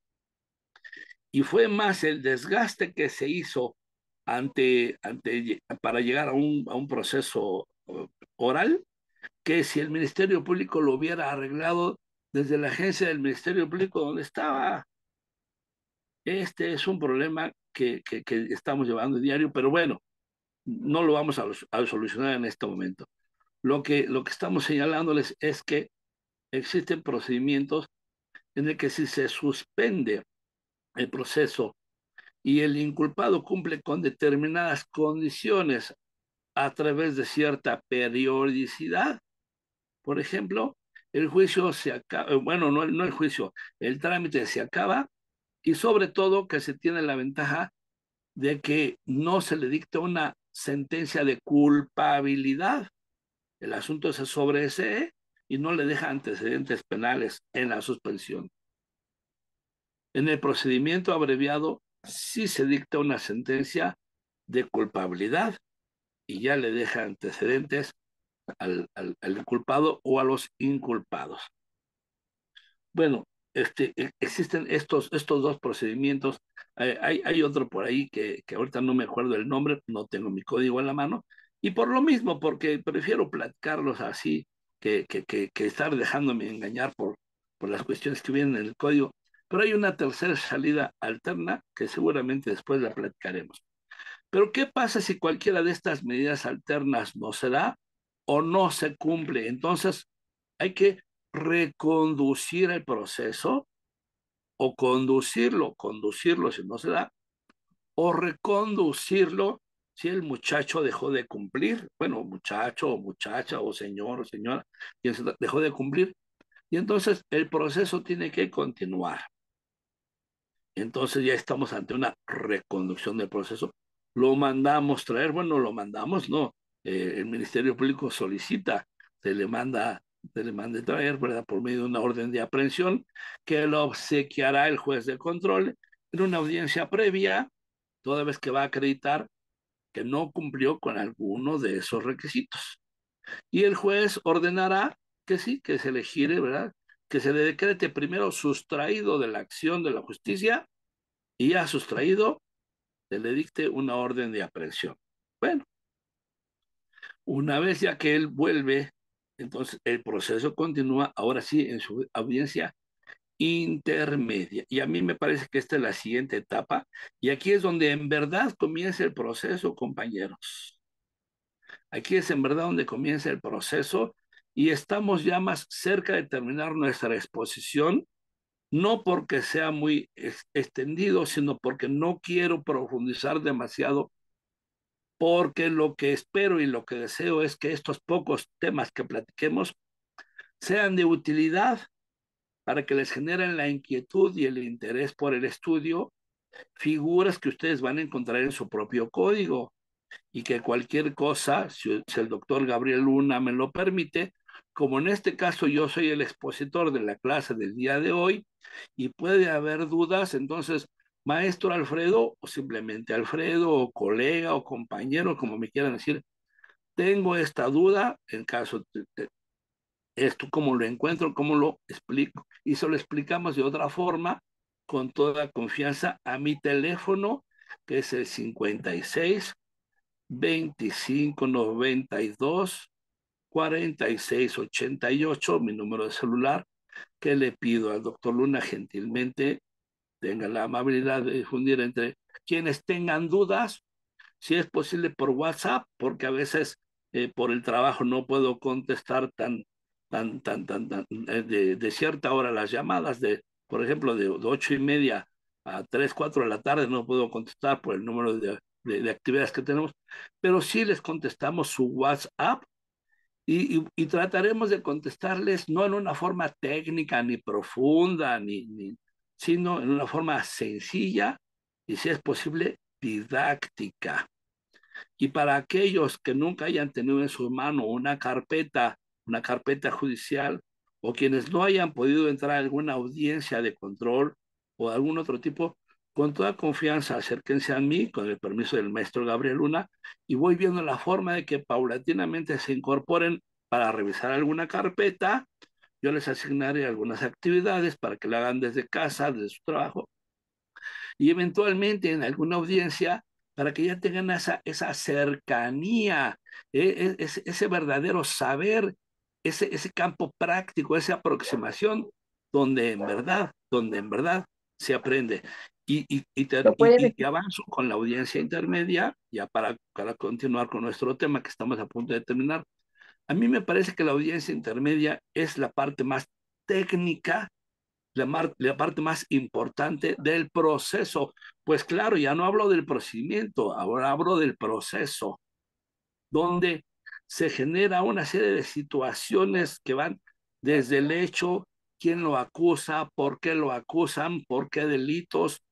y fue más el desgaste que se hizo para llegar a un proceso oral, que si el Ministerio Público lo hubiera arreglado desde la agencia del Ministerio Público donde estaba. Este es un problema que estamos llevando diario, pero bueno, no lo vamos a solucionar en este momento. Lo que estamos señalándoles es que existen procedimientos en el que si se suspende el proceso y el inculpado cumple con determinadas condiciones a través de cierta periodicidad, por ejemplo, el juicio se acaba, bueno, no el juicio, el trámite se acaba y sobre todo que se tiene la ventaja de que no se le dicta una sentencia de culpabilidad. El asunto se sobresee y no le deja antecedentes penales en la suspensión. En el procedimiento abreviado sí se dicta una sentencia de culpabilidad y ya le deja antecedentes al inculpado o a los inculpados. Bueno, existen estos dos procedimientos. Hay otro por ahí que ahorita no me acuerdo el nombre, no tengo mi código en la mano, y por lo mismo, porque prefiero platicarlos así que estar dejándome engañar por las cuestiones que vienen en el código. Pero hay una tercera salida alterna que seguramente después la platicaremos. Pero ¿qué pasa si cualquiera de estas medidas alternas no se da o no se cumple? Entonces hay que reconducir el proceso o conducirlo si no se da, o reconducirlo si el muchacho dejó de cumplir, bueno, muchacho o muchacha o señor o señora, quien dejó de cumplir, y entonces el proceso tiene que continuar. Entonces ya estamos ante una reconducción del proceso. Lo mandamos traer, bueno, lo mandamos, no. El Ministerio Público solicita, se le mande traer, ¿verdad? Por medio de una orden de aprehensión que lo obsequiará el juez de control en una audiencia previa toda vez que va a acreditar que no cumplió con alguno de esos requisitos. Y el juez ordenará que sí, que se le gire, ¿verdad? Que se le decrete primero sustraído de la acción de la justicia y ya sustraído se le dicte una orden de aprehensión. Bueno, una vez ya que él vuelve, entonces el proceso continúa ahora sí en su audiencia intermedia. Y a mí me parece que esta es la siguiente etapa. Y aquí es donde en verdad comienza el proceso, compañeros. Aquí es en verdad donde comienza el proceso y estamos ya más cerca de terminar nuestra exposición, no porque sea muy extendido, sino porque no quiero profundizar demasiado, porque lo que espero y lo que deseo es que estos pocos temas que platiquemos sean de utilidad para que les generen la inquietud y el interés por el estudio, figuras que ustedes van a encontrar en su propio código y que cualquier cosa, si el doctor Gabriel Luna me lo permite, como en este caso yo soy el expositor de la clase del día de hoy y puede haber dudas, entonces, maestro Alfredo o simplemente Alfredo o colega o compañero, como me quieran decir, tengo esta duda, en caso de esto, cómo lo encuentro, cómo lo explico, y se lo explicamos de otra forma, con toda confianza, a mi teléfono, que es el 56 25 92 46 88, mi número de celular, que le pido al doctor Luna gentilmente tenga la amabilidad de difundir entre quienes tengan dudas, si es posible por WhatsApp, porque a veces por el trabajo no puedo contestar de cierta hora las llamadas, por ejemplo, de 8:30 a 3, 4 de la tarde, no puedo contestar por el número de actividades que tenemos, pero sí les contestamos su WhatsApp y trataremos de contestarles no en una forma técnica ni profunda, sino en una forma sencilla y, si es posible, didáctica. Y para aquellos que nunca hayan tenido en su mano una carpeta judicial, o quienes no hayan podido entrar a alguna audiencia de control o algún otro tipo, con toda confianza acérquense a mí, con el permiso del maestro Gabriel Luna, y voy viendo la forma de que paulatinamente se incorporen para revisar alguna carpeta. Yo les asignaré algunas actividades para que la hagan desde casa, desde su trabajo, y eventualmente en alguna audiencia para que ya tengan esa cercanía, ese verdadero saber, ese campo práctico, esa aproximación donde en verdad se aprende. ¿Lo puede Y avanzo con la audiencia intermedia, ya para continuar con nuestro tema que estamos a punto de terminar. A mí me parece que la audiencia intermedia es la parte más técnica, la parte más importante del proceso. Pues claro, ya no hablo del procedimiento, ahora hablo del proceso, donde se genera una serie de situaciones que van desde el hecho, quién lo acusa, por qué lo acusan, por qué delitos,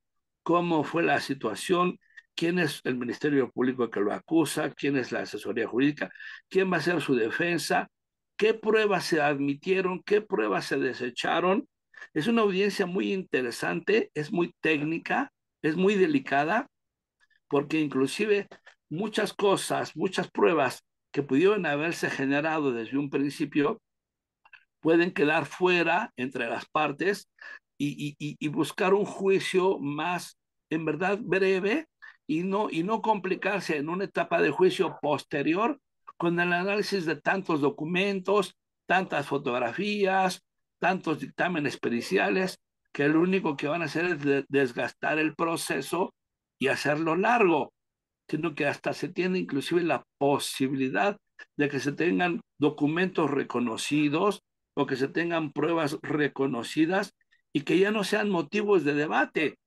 cómo fue la situación, quién es el Ministerio Público que lo acusa, quién es la asesoría jurídica, quién va a ser su defensa, qué pruebas se admitieron, qué pruebas se desecharon. Es una audiencia muy interesante, es muy técnica, es muy delicada, porque inclusive muchas cosas, muchas pruebas que pudieron haberse generado desde un principio pueden quedar fuera entre las partes y buscar un juicio más, en verdad, breve y no complicarse en una etapa de juicio posterior con el análisis de tantos documentos, tantas fotografías, tantos dictámenes periciales, que lo único que van a hacer es desgastar el proceso y hacerlo largo, sino que hasta se tiene inclusive la posibilidad de que se tengan documentos reconocidos o que se tengan pruebas reconocidas y que ya no sean motivos de debate.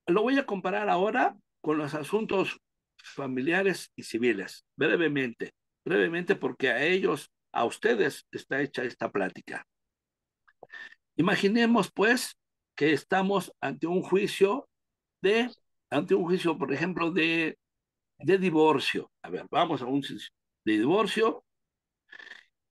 Lo voy a comparar ahora con los asuntos familiares y civiles, brevemente porque a ellos, a ustedes está hecha esta plática. Imaginemos pues que estamos ante un juicio, por ejemplo, de divorcio. A ver, vamos a un de divorcio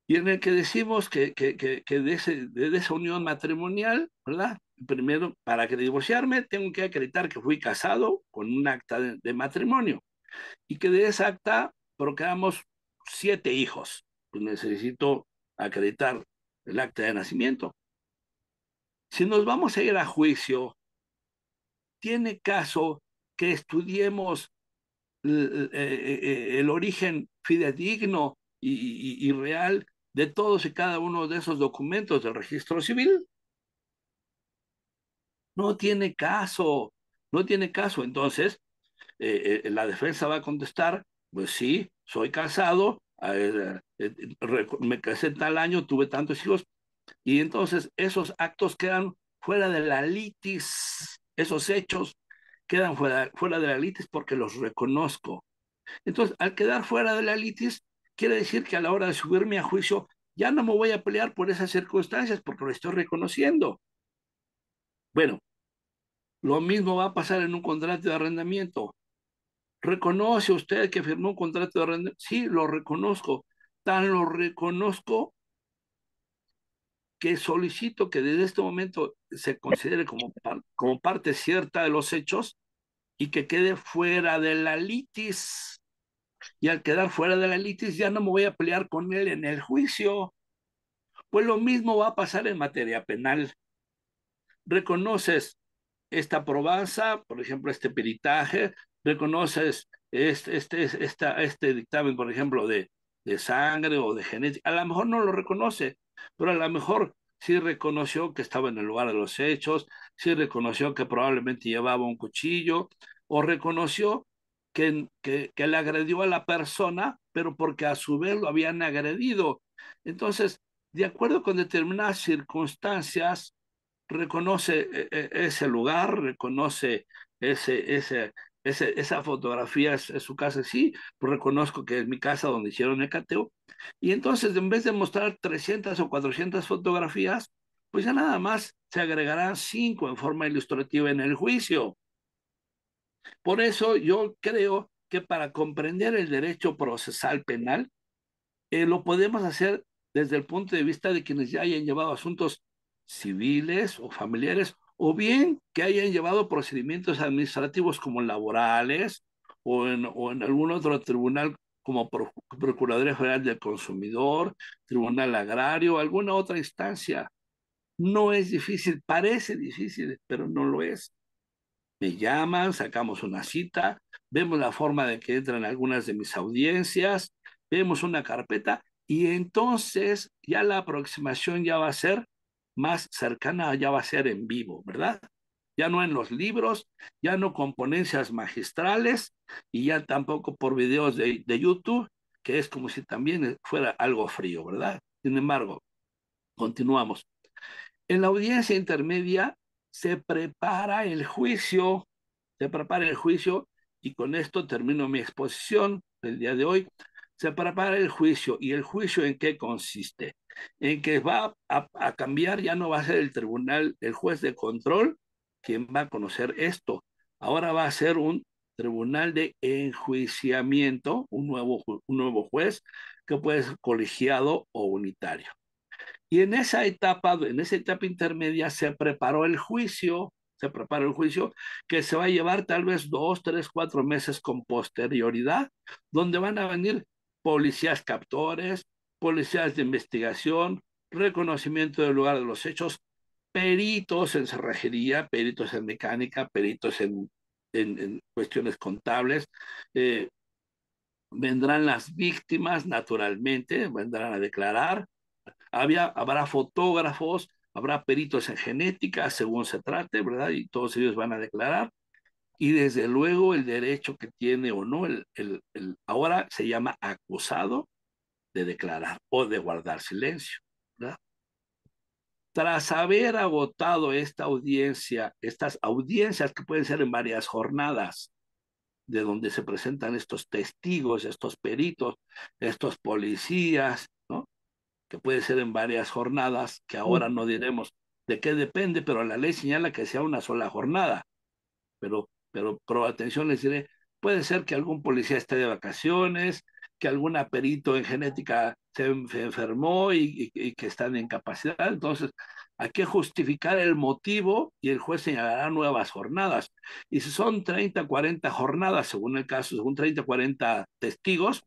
y en el que decimos que de esa unión matrimonial, ¿verdad? primero, para que divorciarme, tengo que acreditar que fui casado con un acta de matrimonio y que de esa acta procreamos 7 hijos. Pues necesito acreditar el acta de nacimiento. Si nos vamos a ir a juicio, ¿tiene caso que estudiemos el origen fidedigno y real de todos y cada uno de esos documentos del registro civil? No tiene caso, no tiene caso. Entonces, la defensa va a contestar, pues sí, soy casado, me casé tal año, tuve tantos hijos, y entonces esos actos quedan fuera de la litis, esos hechos quedan fuera de la litis porque los reconozco. Entonces, al quedar fuera de la litis, quiere decir que a la hora de subirme a juicio, ya no me voy a pelear por esas circunstancias porque lo estoy reconociendo. Bueno, lo mismo va a pasar en un contrato de arrendamiento. ¿Reconoce usted que firmó un contrato de arrendamiento? Sí, lo reconozco. Tan lo reconozco que solicito que desde este momento se considere como parte cierta de los hechos y que quede fuera de la litis. Y al quedar fuera de la litis ya no me voy a pelear con él en el juicio. Pues lo mismo va a pasar en materia penal. Reconoces esta probanza, por ejemplo, este peritaje, reconoces este dictamen, por ejemplo, de sangre o de genética, a lo mejor no lo reconoce, pero a lo mejor sí reconoció que estaba en el lugar de los hechos, sí reconoció que probablemente llevaba un cuchillo, o reconoció que le agredió a la persona, pero porque a su vez lo habían agredido. Entonces, de acuerdo con determinadas circunstancias, reconoce ese lugar, reconoce ese, ese, esa fotografía, es su casa, sí, pues reconozco que es mi casa donde hicieron el cateo, y entonces en vez de mostrar 300 o 400 fotografías, pues ya nada más se agregarán 5 en forma ilustrativa en el juicio. Por eso yo creo que para comprender el derecho procesal penal, lo podemos hacer desde el punto de vista de quienes ya hayan llevado asuntos civiles o familiares, o bien que hayan llevado procedimientos administrativos como laborales o en algún otro tribunal como Procuraduría Federal del Consumidor, Tribunal Agrario, alguna otra instancia. No es difícil, parece difícil, pero no lo es. Me llaman, sacamos una cita, vemos la forma de que entran algunas de mis audiencias, vemos una carpeta y entonces ya la aproximación ya va a ser más cercana, ya va a ser en vivo, ¿verdad? Ya no en los libros, ya no con ponencias magistrales y ya tampoco por videos de YouTube, que es como si también fuera algo frío, ¿verdad? Sin embargo, continuamos. En la audiencia intermedia se prepara el juicio y con esto termino mi exposición del día de hoy. Se prepara el juicio y el juicio ¿en qué consiste? En que va a cambiar, ya no va a ser el tribunal, el juez de control quien va a conocer esto. Ahora va a ser un tribunal de enjuiciamiento, un nuevo juez que puede ser colegiado o unitario. Y en esa etapa intermedia se preparó el juicio que se va a llevar tal vez 2, 3, 4 meses con posterioridad, donde van a venir policías captores, policías de investigación, reconocimiento del lugar de los hechos, peritos en cerrajería, peritos en mecánica, peritos en cuestiones contables, eh, vendrán las víctimas naturalmente, vendrán a declarar, habrá fotógrafos, habrá peritos en genética, según se trate, ¿verdad? Y todos ellos van a declarar. Y desde luego el derecho que tiene o no, ahora se llama acusado de declarar o de guardar silencio, ¿verdad? Tras haber agotado estas audiencias que pueden ser en varias jornadas, de donde se presentan estos testigos, estos peritos, estos policías, ¿no? Que puede ser en varias jornadas, que ahora no diremos de qué depende, pero la ley señala que sea una sola jornada. Pero atención, les diré, puede ser que algún policía esté de vacaciones, que algún perito en genética se enfermó y que está en incapacidad. Entonces, hay que justificar el motivo y el juez señalará nuevas jornadas. Y si son 30, 40 jornadas, según el caso, según 30, 40 testigos,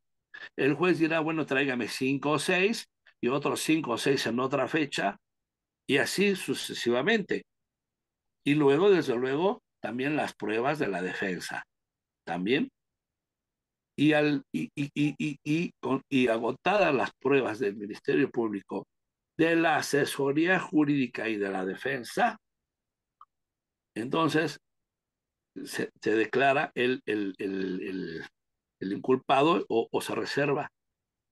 el juez dirá, bueno, tráigame 5 o 6 y otros 5 o 6 en otra fecha, y así sucesivamente. Y luego, desde luego, también las pruebas de la defensa. También. Y agotadas las pruebas del Ministerio Público, de la asesoría jurídica y de la defensa, entonces se declara el inculpado o se reserva.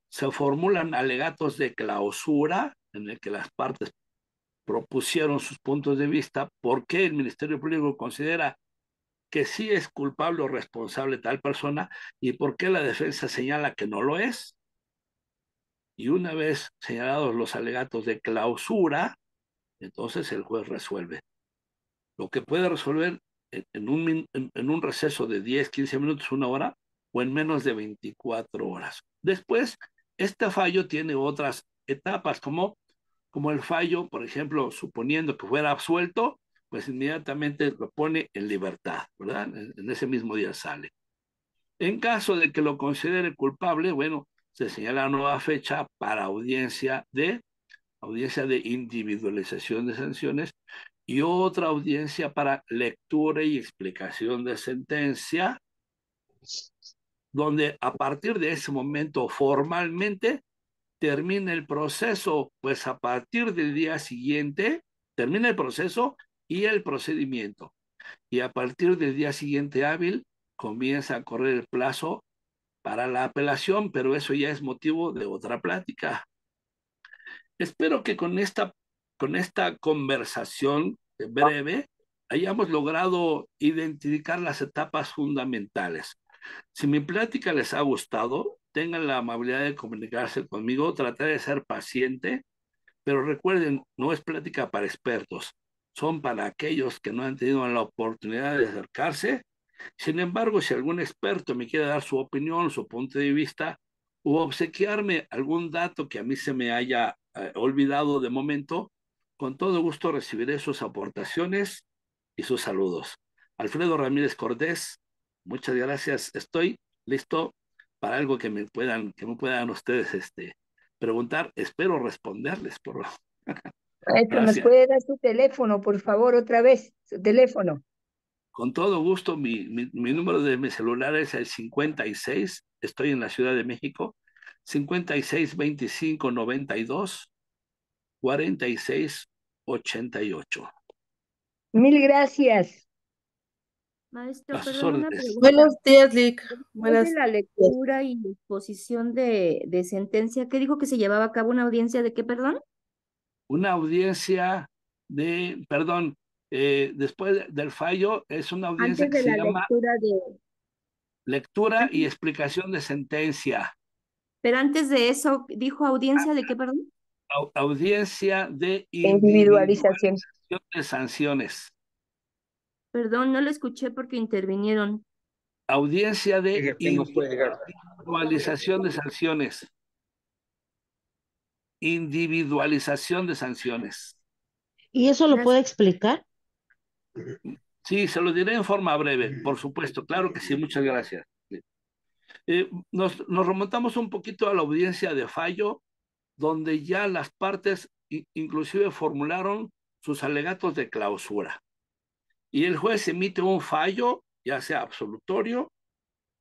Se formulan alegatos de clausura en el que las partes propusieron sus puntos de vista, por qué el Ministerio Público considera que sí es culpable o responsable tal persona y por qué la defensa señala que no lo es. Y una vez señalados los alegatos de clausura, entonces el juez resuelve. Lo que puede resolver en un receso de 10, 15 minutos, 1 hora, o en menos de 24 horas. Después, este fallo tiene otras etapas, como el fallo, por ejemplo, suponiendo que fuera absuelto, pues inmediatamente lo pone en libertad, ¿verdad? En ese mismo día sale. En caso de que lo considere culpable, bueno, se señala nueva fecha para audiencia de individualización de sanciones y otra audiencia para lectura y explicación de sentencia, donde a partir de ese momento formalmente termina el proceso, pues a partir del día siguiente termina el proceso y el procedimiento. Y a partir del día siguiente hábil comienza a correr el plazo para la apelación, pero eso ya es motivo de otra plática. Espero que con esta conversación breve hayamos logrado identificar las etapas fundamentales. Si mi plática les ha gustado, tengan la amabilidad de comunicarse conmigo, trataré de ser paciente, pero recuerden, no es plática para expertos, son para aquellos que no han tenido la oportunidad de acercarse. Sin embargo, si algún experto me quiere dar su opinión, su punto de vista, o obsequiarme algún dato que a mí se me haya olvidado de momento, con todo gusto recibiré sus aportaciones y sus saludos. Alfredo Ramírez Cordés, muchas gracias. Estoy listo para algo que me puedan ustedes preguntar. Espero responderles. Maestro, ¿nos Gracias. puede dar su teléfono, por favor, otra vez? Su teléfono. Con todo gusto, mi número de mi celular es el 56, estoy en la Ciudad de México, 56 25 92 46 88. Mil gracias. Maestro, A sus perdón, una órdenes. pregunta. Buenos días, Lick. Después de Buenas la días. lectura y exposición de sentencia, ¿qué dijo que se llevaba a cabo una audiencia de qué, perdón? Una audiencia después del fallo, es una audiencia Antes que de se la llama lectura de... lectura y Antes, explicación de sentencia. pero antes de eso, ¿dijo audiencia de qué, perdón? Audiencia de Individualización. individualización de sanciones. Perdón, no lo escuché porque intervinieron. Audiencia de ¿Quién nos puede llegar? individualización de sanciones. Individualización de sanciones. ¿Y eso lo puede explicar? Sí, se lo diré en forma breve, por supuesto, claro que sí, muchas gracias. Nos remontamos un poquito a la audiencia de fallo, donde ya las partes inclusive formularon sus alegatos de clausura. Y el juez emite un fallo, ya sea absolutorio,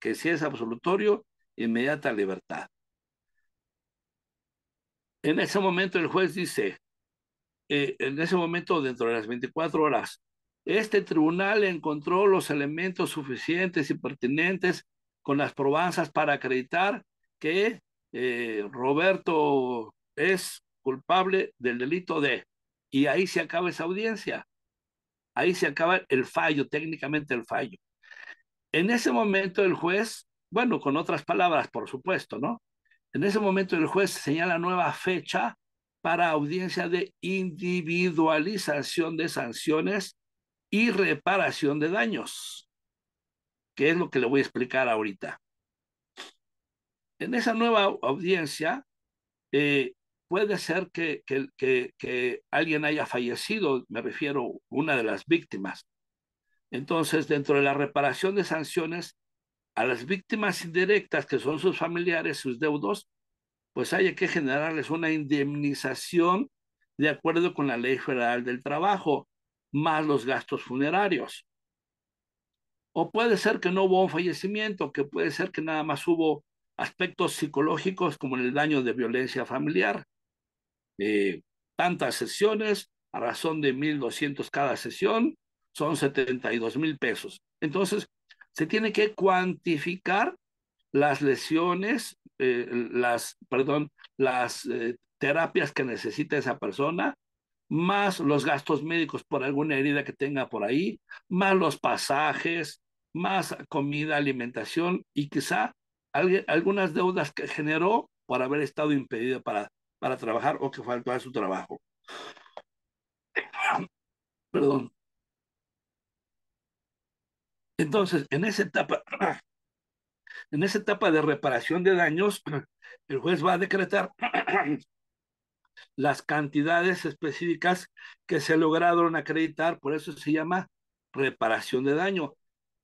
que si es absolutorio, inmediata libertad. En ese momento el juez dice, en ese momento dentro de las 24 horas, este tribunal encontró los elementos suficientes y pertinentes con las probanzas para acreditar que Roberto es culpable del delito de, y ahí se acaba esa audiencia, ahí se acaba el fallo, técnicamente el fallo. En ese momento el juez, bueno, con otras palabras, por supuesto, ¿no? En ese momento el juez señala nueva fecha para audiencia de individualización de sanciones y reparación de daños, que es lo que le voy a explicar ahorita. En esa nueva audiencia, eh, puede ser que alguien haya fallecido, me refiero una de las víctimas. Entonces, dentro de la reparación de sanciones, a las víctimas indirectas, que son sus familiares, sus deudos, pues hay que generarles una indemnización de acuerdo con la Ley Federal del Trabajo, más los gastos funerarios. O puede ser que no hubo un fallecimiento, que puede ser que nada más hubo aspectos psicológicos como el daño de violencia familiar. Tantas sesiones, a razón de 1,200 cada sesión, son 72,000 pesos. Entonces, se tiene que cuantificar las lesiones, las terapias que necesita esa persona, más los gastos médicos por alguna herida que tenga por ahí, más los pasajes, más comida, alimentación y quizá algunas deudas que generó por haber estado impedido para trabajar o que faltó a su trabajo. Perdón. Entonces, en esa etapa de reparación de daños, el juez va a decretar las cantidades específicas que se lograron acreditar, por eso se llama reparación de daño.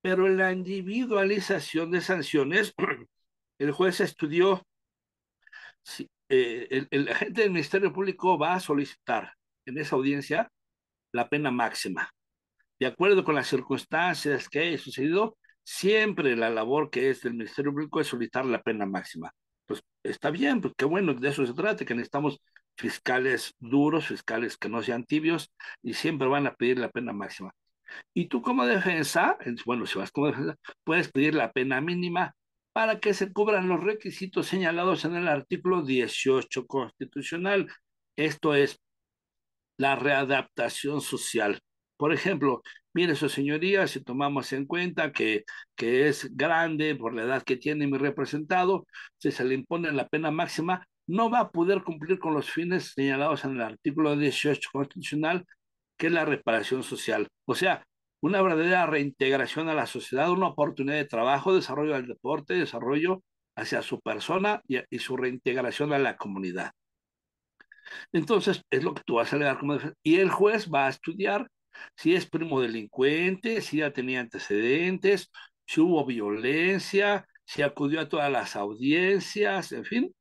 Pero en la individualización de sanciones, el juez estudió, si, el agente del Ministerio Público va a solicitar en esa audiencia la pena máxima. De acuerdo con las circunstancias que haya sucedido, siempre la labor que es del Ministerio Público es solicitar la pena máxima. Pues está bien, pues qué bueno, de eso se trata, que necesitamos fiscales duros, fiscales que no sean tibios, y siempre van a pedir la pena máxima. Y tú como defensa, bueno, si vas como defensa, puedes pedir la pena mínima para que se cubran los requisitos señalados en el artículo 18 constitucional. Esto es la readaptación social. Por ejemplo, mire su señoría, si tomamos en cuenta que es grande por la edad que tiene mi representado, si se le impone la pena máxima, no va a poder cumplir con los fines señalados en el artículo 18 constitucional, que es la reparación social. O sea, una verdadera reintegración a la sociedad, una oportunidad de trabajo, desarrollo del deporte, desarrollo hacia su persona y su reintegración a la comunidad. Entonces, es lo que tú vas a alegar como defensa. Y el juez va a estudiar si es primo delincuente, si ya tenía antecedentes, si hubo violencia, si acudió a todas las audiencias, en fin.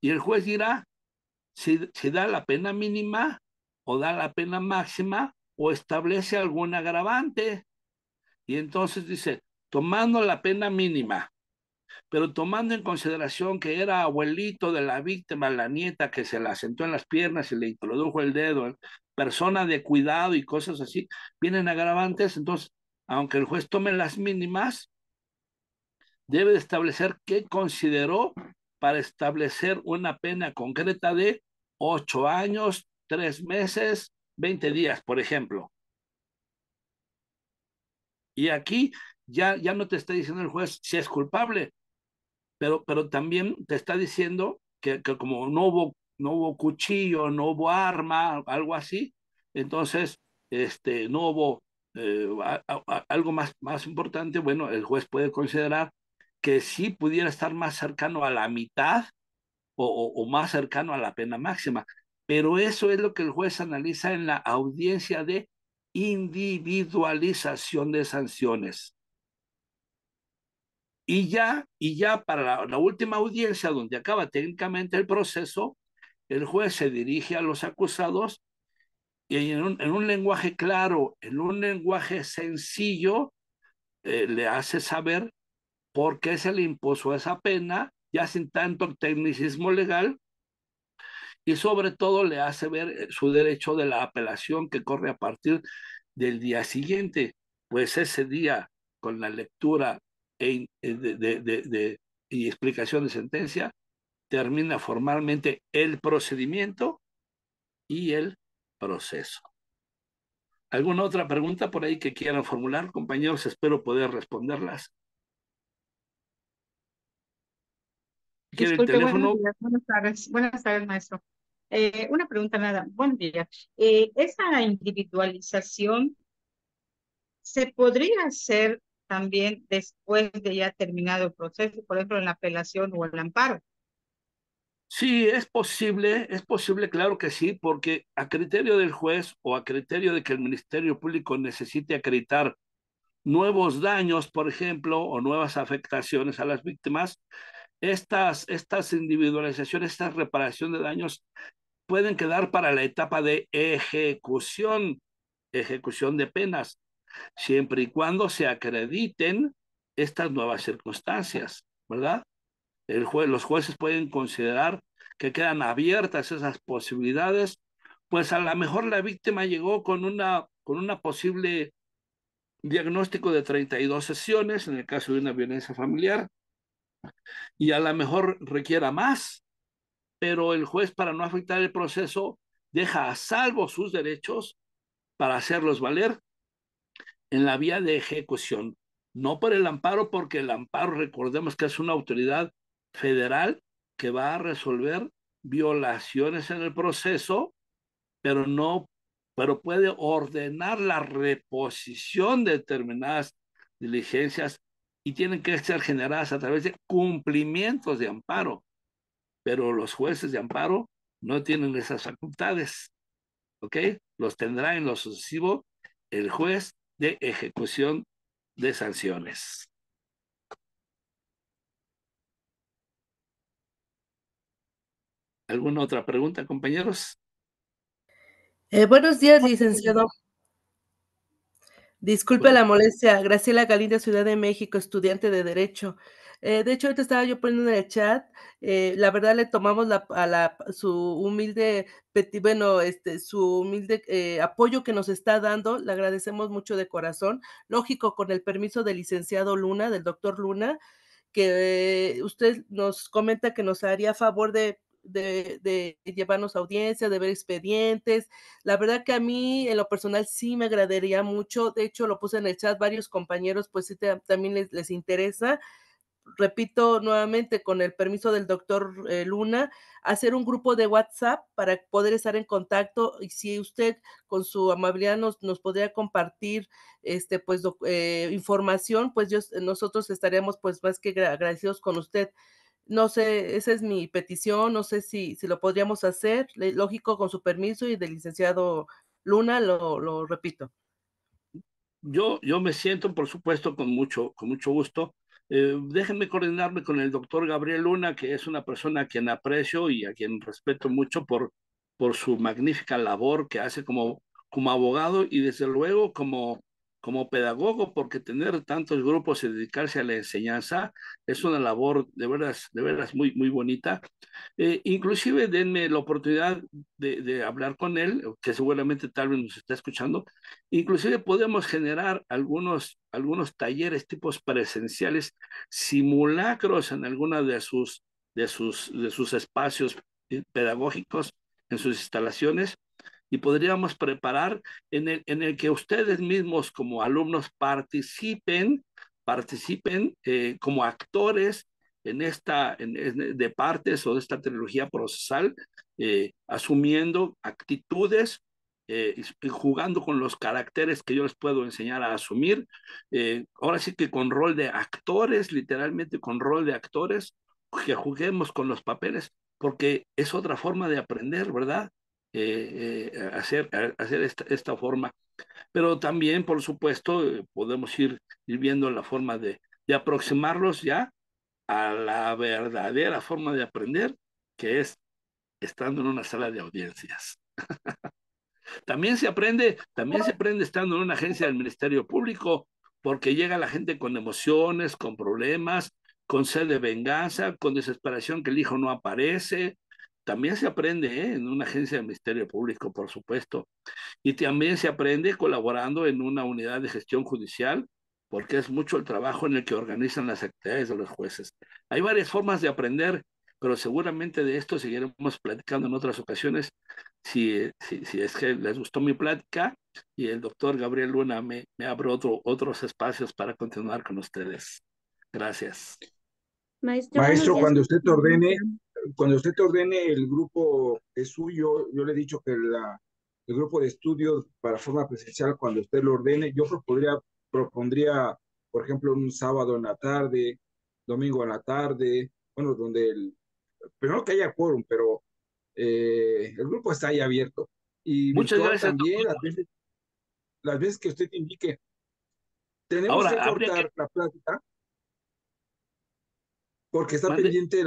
Y el juez dirá si da la pena mínima o da la pena máxima o establece algún agravante. Y entonces dice, tomando la pena mínima, pero tomando en consideración que era abuelito de la víctima, la nieta que se la sentó en las piernas y le introdujo el dedo, persona de cuidado y cosas así, vienen agravantes. Entonces, aunque el juez tome las mínimas, debe de establecer qué consideró para establecer una pena concreta de 8 años, 3 meses, 20 días, por ejemplo. Y aquí ya no te está diciendo el juez si es culpable, pero también te está diciendo que como no hubo cuchillo, no hubo arma, algo así, entonces no hubo algo más importante, bueno, el juez puede considerar que sí pudiera estar más cercano a la mitad o más cercano a la pena máxima. Pero eso es lo que el juez analiza en la audiencia de individualización de sanciones. Y ya para la última audiencia, donde acaba técnicamente el proceso, el juez se dirige a los acusados y en un lenguaje claro, en un lenguaje sencillo, le hace saber por qué se le impuso esa pena, ya sin tanto tecnicismo legal, y sobre todo le hace ver su derecho de la apelación que corre a partir del día siguiente, pues ese día con la lectura y explicación de sentencia termina formalmente el procedimiento y el proceso. ¿Alguna otra pregunta por ahí que quieran formular, compañeros? Espero poder responderlas. ¿Quiere el Disculpe, teléfono? buenos días, buenas tardes, maestro. Una pregunta nada, buenos días. ¿Esa individualización se podría hacer también después de ya terminado el proceso, por ejemplo, en la apelación o el amparo? Sí, es posible, claro que sí, porque a criterio del juez o a criterio de que el Ministerio Público necesite acreditar nuevos daños, por ejemplo, o nuevas afectaciones a las víctimas, estas individualizaciones, esta reparación de daños pueden quedar para la etapa de ejecución de penas, siempre y cuando se acrediten estas nuevas circunstancias, ¿verdad? Los jueces pueden considerar que quedan abiertas esas posibilidades, pues a lo mejor la víctima llegó con una posible diagnóstico de 32 sesiones en el caso de una violencia familiar y a lo mejor requiera más, pero el juez, para no afectar el proceso, deja a salvo sus derechos para hacerlos valer en la vía de ejecución, no por el amparo, porque el amparo, recordemos que es una autoridad federal que va a resolver violaciones en el proceso, pero no, pero puede ordenar la reposición de determinadas diligencias y tienen que ser generadas a través de cumplimientos de amparo, pero los jueces de amparo no tienen esas facultades, ¿ok? Los tendrá en lo sucesivo el juez de ejecución de sanciones. ¿Alguna otra pregunta, compañeros? Buenos días, licenciado. Disculpe la molestia, Graciela Galindo, Ciudad de México, estudiante de Derecho. De hecho, ahorita estaba yo poniendo en el chat, la verdad le tomamos su humilde, su humilde apoyo que nos está dando, le agradecemos mucho de corazón. Lógico, con el permiso del licenciado Luna, del doctor Luna, que usted nos comenta que nos haría favor de llevarnos a audiencia, de ver expedientes. La verdad que a mí, en lo personal, sí me agradaría mucho. De hecho, lo puse en el chat, varios compañeros, pues sí, también les interesa. Repito nuevamente, con el permiso del doctor Luna, hacer un grupo de WhatsApp para poder estar en contacto, y si usted con su amabilidad nos podría compartir pues información, pues nosotros estaríamos pues más que agradecidos con usted. No sé, esa es mi petición, no sé si lo podríamos hacer, lógico, con su permiso y del licenciado Luna, lo repito. Yo me siento, por supuesto, con mucho gusto. Déjenme coordinarme con el doctor Gabriel Luna, que es una persona a quien aprecio y a quien respeto mucho por su magnífica labor que hace como abogado y desde luego como pedagogo, porque tener tantos grupos y dedicarse a la enseñanza es una labor de veras muy bonita. Inclusive denme la oportunidad de hablar con él, que seguramente tal vez nos está escuchando. Inclusive podemos generar algunos talleres tipos presenciales, simulacros en alguna de sus espacios pedagógicos, en sus instalaciones, y podríamos preparar en el que ustedes mismos como alumnos participen como actores de partes o de esta trilogía procesal, asumiendo actitudes y jugando con los caracteres que yo les puedo enseñar a asumir. Ahora sí que con rol de actores, literalmente con rol de actores, que juguemos con los papeles, porque es otra forma de aprender, ¿verdad? Hacer esta forma. Pero también, por supuesto, podemos ir viendo la forma de aproximarlos ya a la verdadera forma de aprender, que es estando en una sala de audiencias. También se aprende estando en una agencia del Ministerio Público, porque llega la gente con emociones, con problemas, con sed de venganza, con desesperación que el hijo no aparece. También se aprende, en una agencia del Ministerio Público, por supuesto. Y también se aprende colaborando en una unidad de gestión judicial, porque es mucho el trabajo en el que organizan las actividades de los jueces. Hay varias formas de aprender, pero seguramente de esto seguiremos platicando en otras ocasiones, si es que les gustó mi plática y el doctor Gabriel Luna me abre otros espacios para continuar con ustedes. Gracias. Maestro, cuando usted te ordene, el grupo es suyo. Yo le he dicho que el grupo de estudios para forma presencial, cuando usted lo ordene, yo propondría, por ejemplo, un sábado en la tarde, domingo en la tarde, bueno, donde pero no que haya quórum, pero el grupo está ahí abierto. Y Muchas virtual gracias, también, doctor. las veces que usted indique. Tenemos Ahora, que habría cortar que... la plática porque está Mande. pendiente,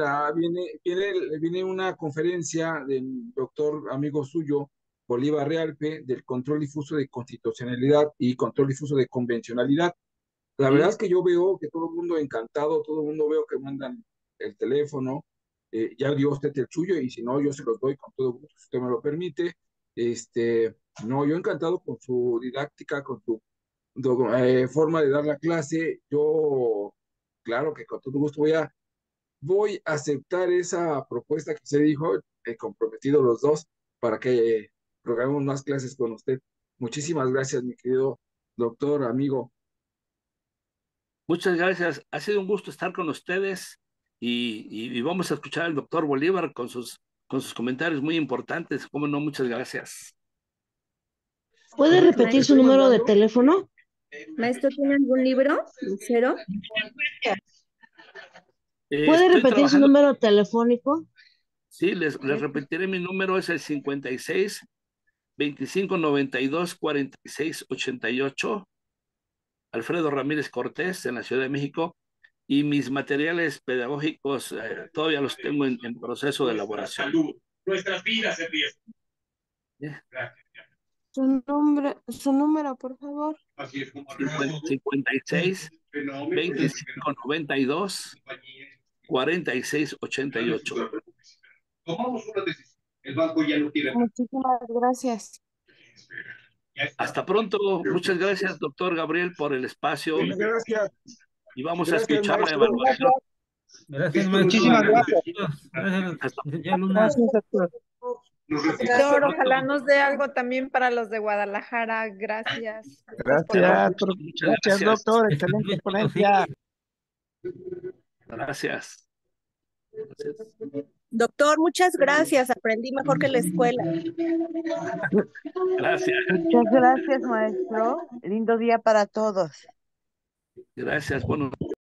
viene una conferencia del doctor amigo suyo, Bolívar Realpe, del control difuso de constitucionalidad y control difuso de convencionalidad. La verdad es que yo veo que todo el mundo encantado, todo el mundo veo que mandan el teléfono, ya dio usted el suyo y si no, yo se los doy con todo gusto, si usted me lo permite. No, yo encantado con su didáctica, con su forma de dar la clase. Yo, claro que con todo gusto voy a aceptar esa propuesta que usted dijo, comprometido los dos, para que programemos más clases con usted. Muchísimas gracias, mi querido doctor, amigo. Muchas gracias. Ha sido un gusto estar con ustedes y vamos a escuchar al doctor Bolívar con sus comentarios muy importantes. Cómo no, muchas gracias. ¿Puede repetir su número de teléfono? Maestro, ¿tiene algún libro? ¿Lucero? ¿Puede Estoy repetir su trabajando. número telefónico? Sí, les repetiré mi número, es el 56 25 92 46 88. Alfredo Ramírez Cortés, en la Ciudad de México. Y mis materiales pedagógicos todavía los tengo en proceso de elaboración. Nuestras vidas en riesgo. Gracias. Su número, por favor. Así es como 56 25 92 46 88. Tomamos una decisión. El banco ya no quiere. Muchísimas gracias. Hasta pronto. Muchas gracias, doctor Gabriel, por el espacio. Muchas gracias. Y vamos Gracias, a escuchar maestro. la evaluación. Gracias, muchísimas gracias. Gracias, doctor. Doctor, ojalá nos dé algo también para los de Guadalajara. Gracias. Gracias, doctor. Excelente ponencia. Gracias. Doctor, muchas gracias. Aprendí mejor que en la escuela. Gracias. Muchas gracias, maestro. Lindo día para todos. Gracias. Buenos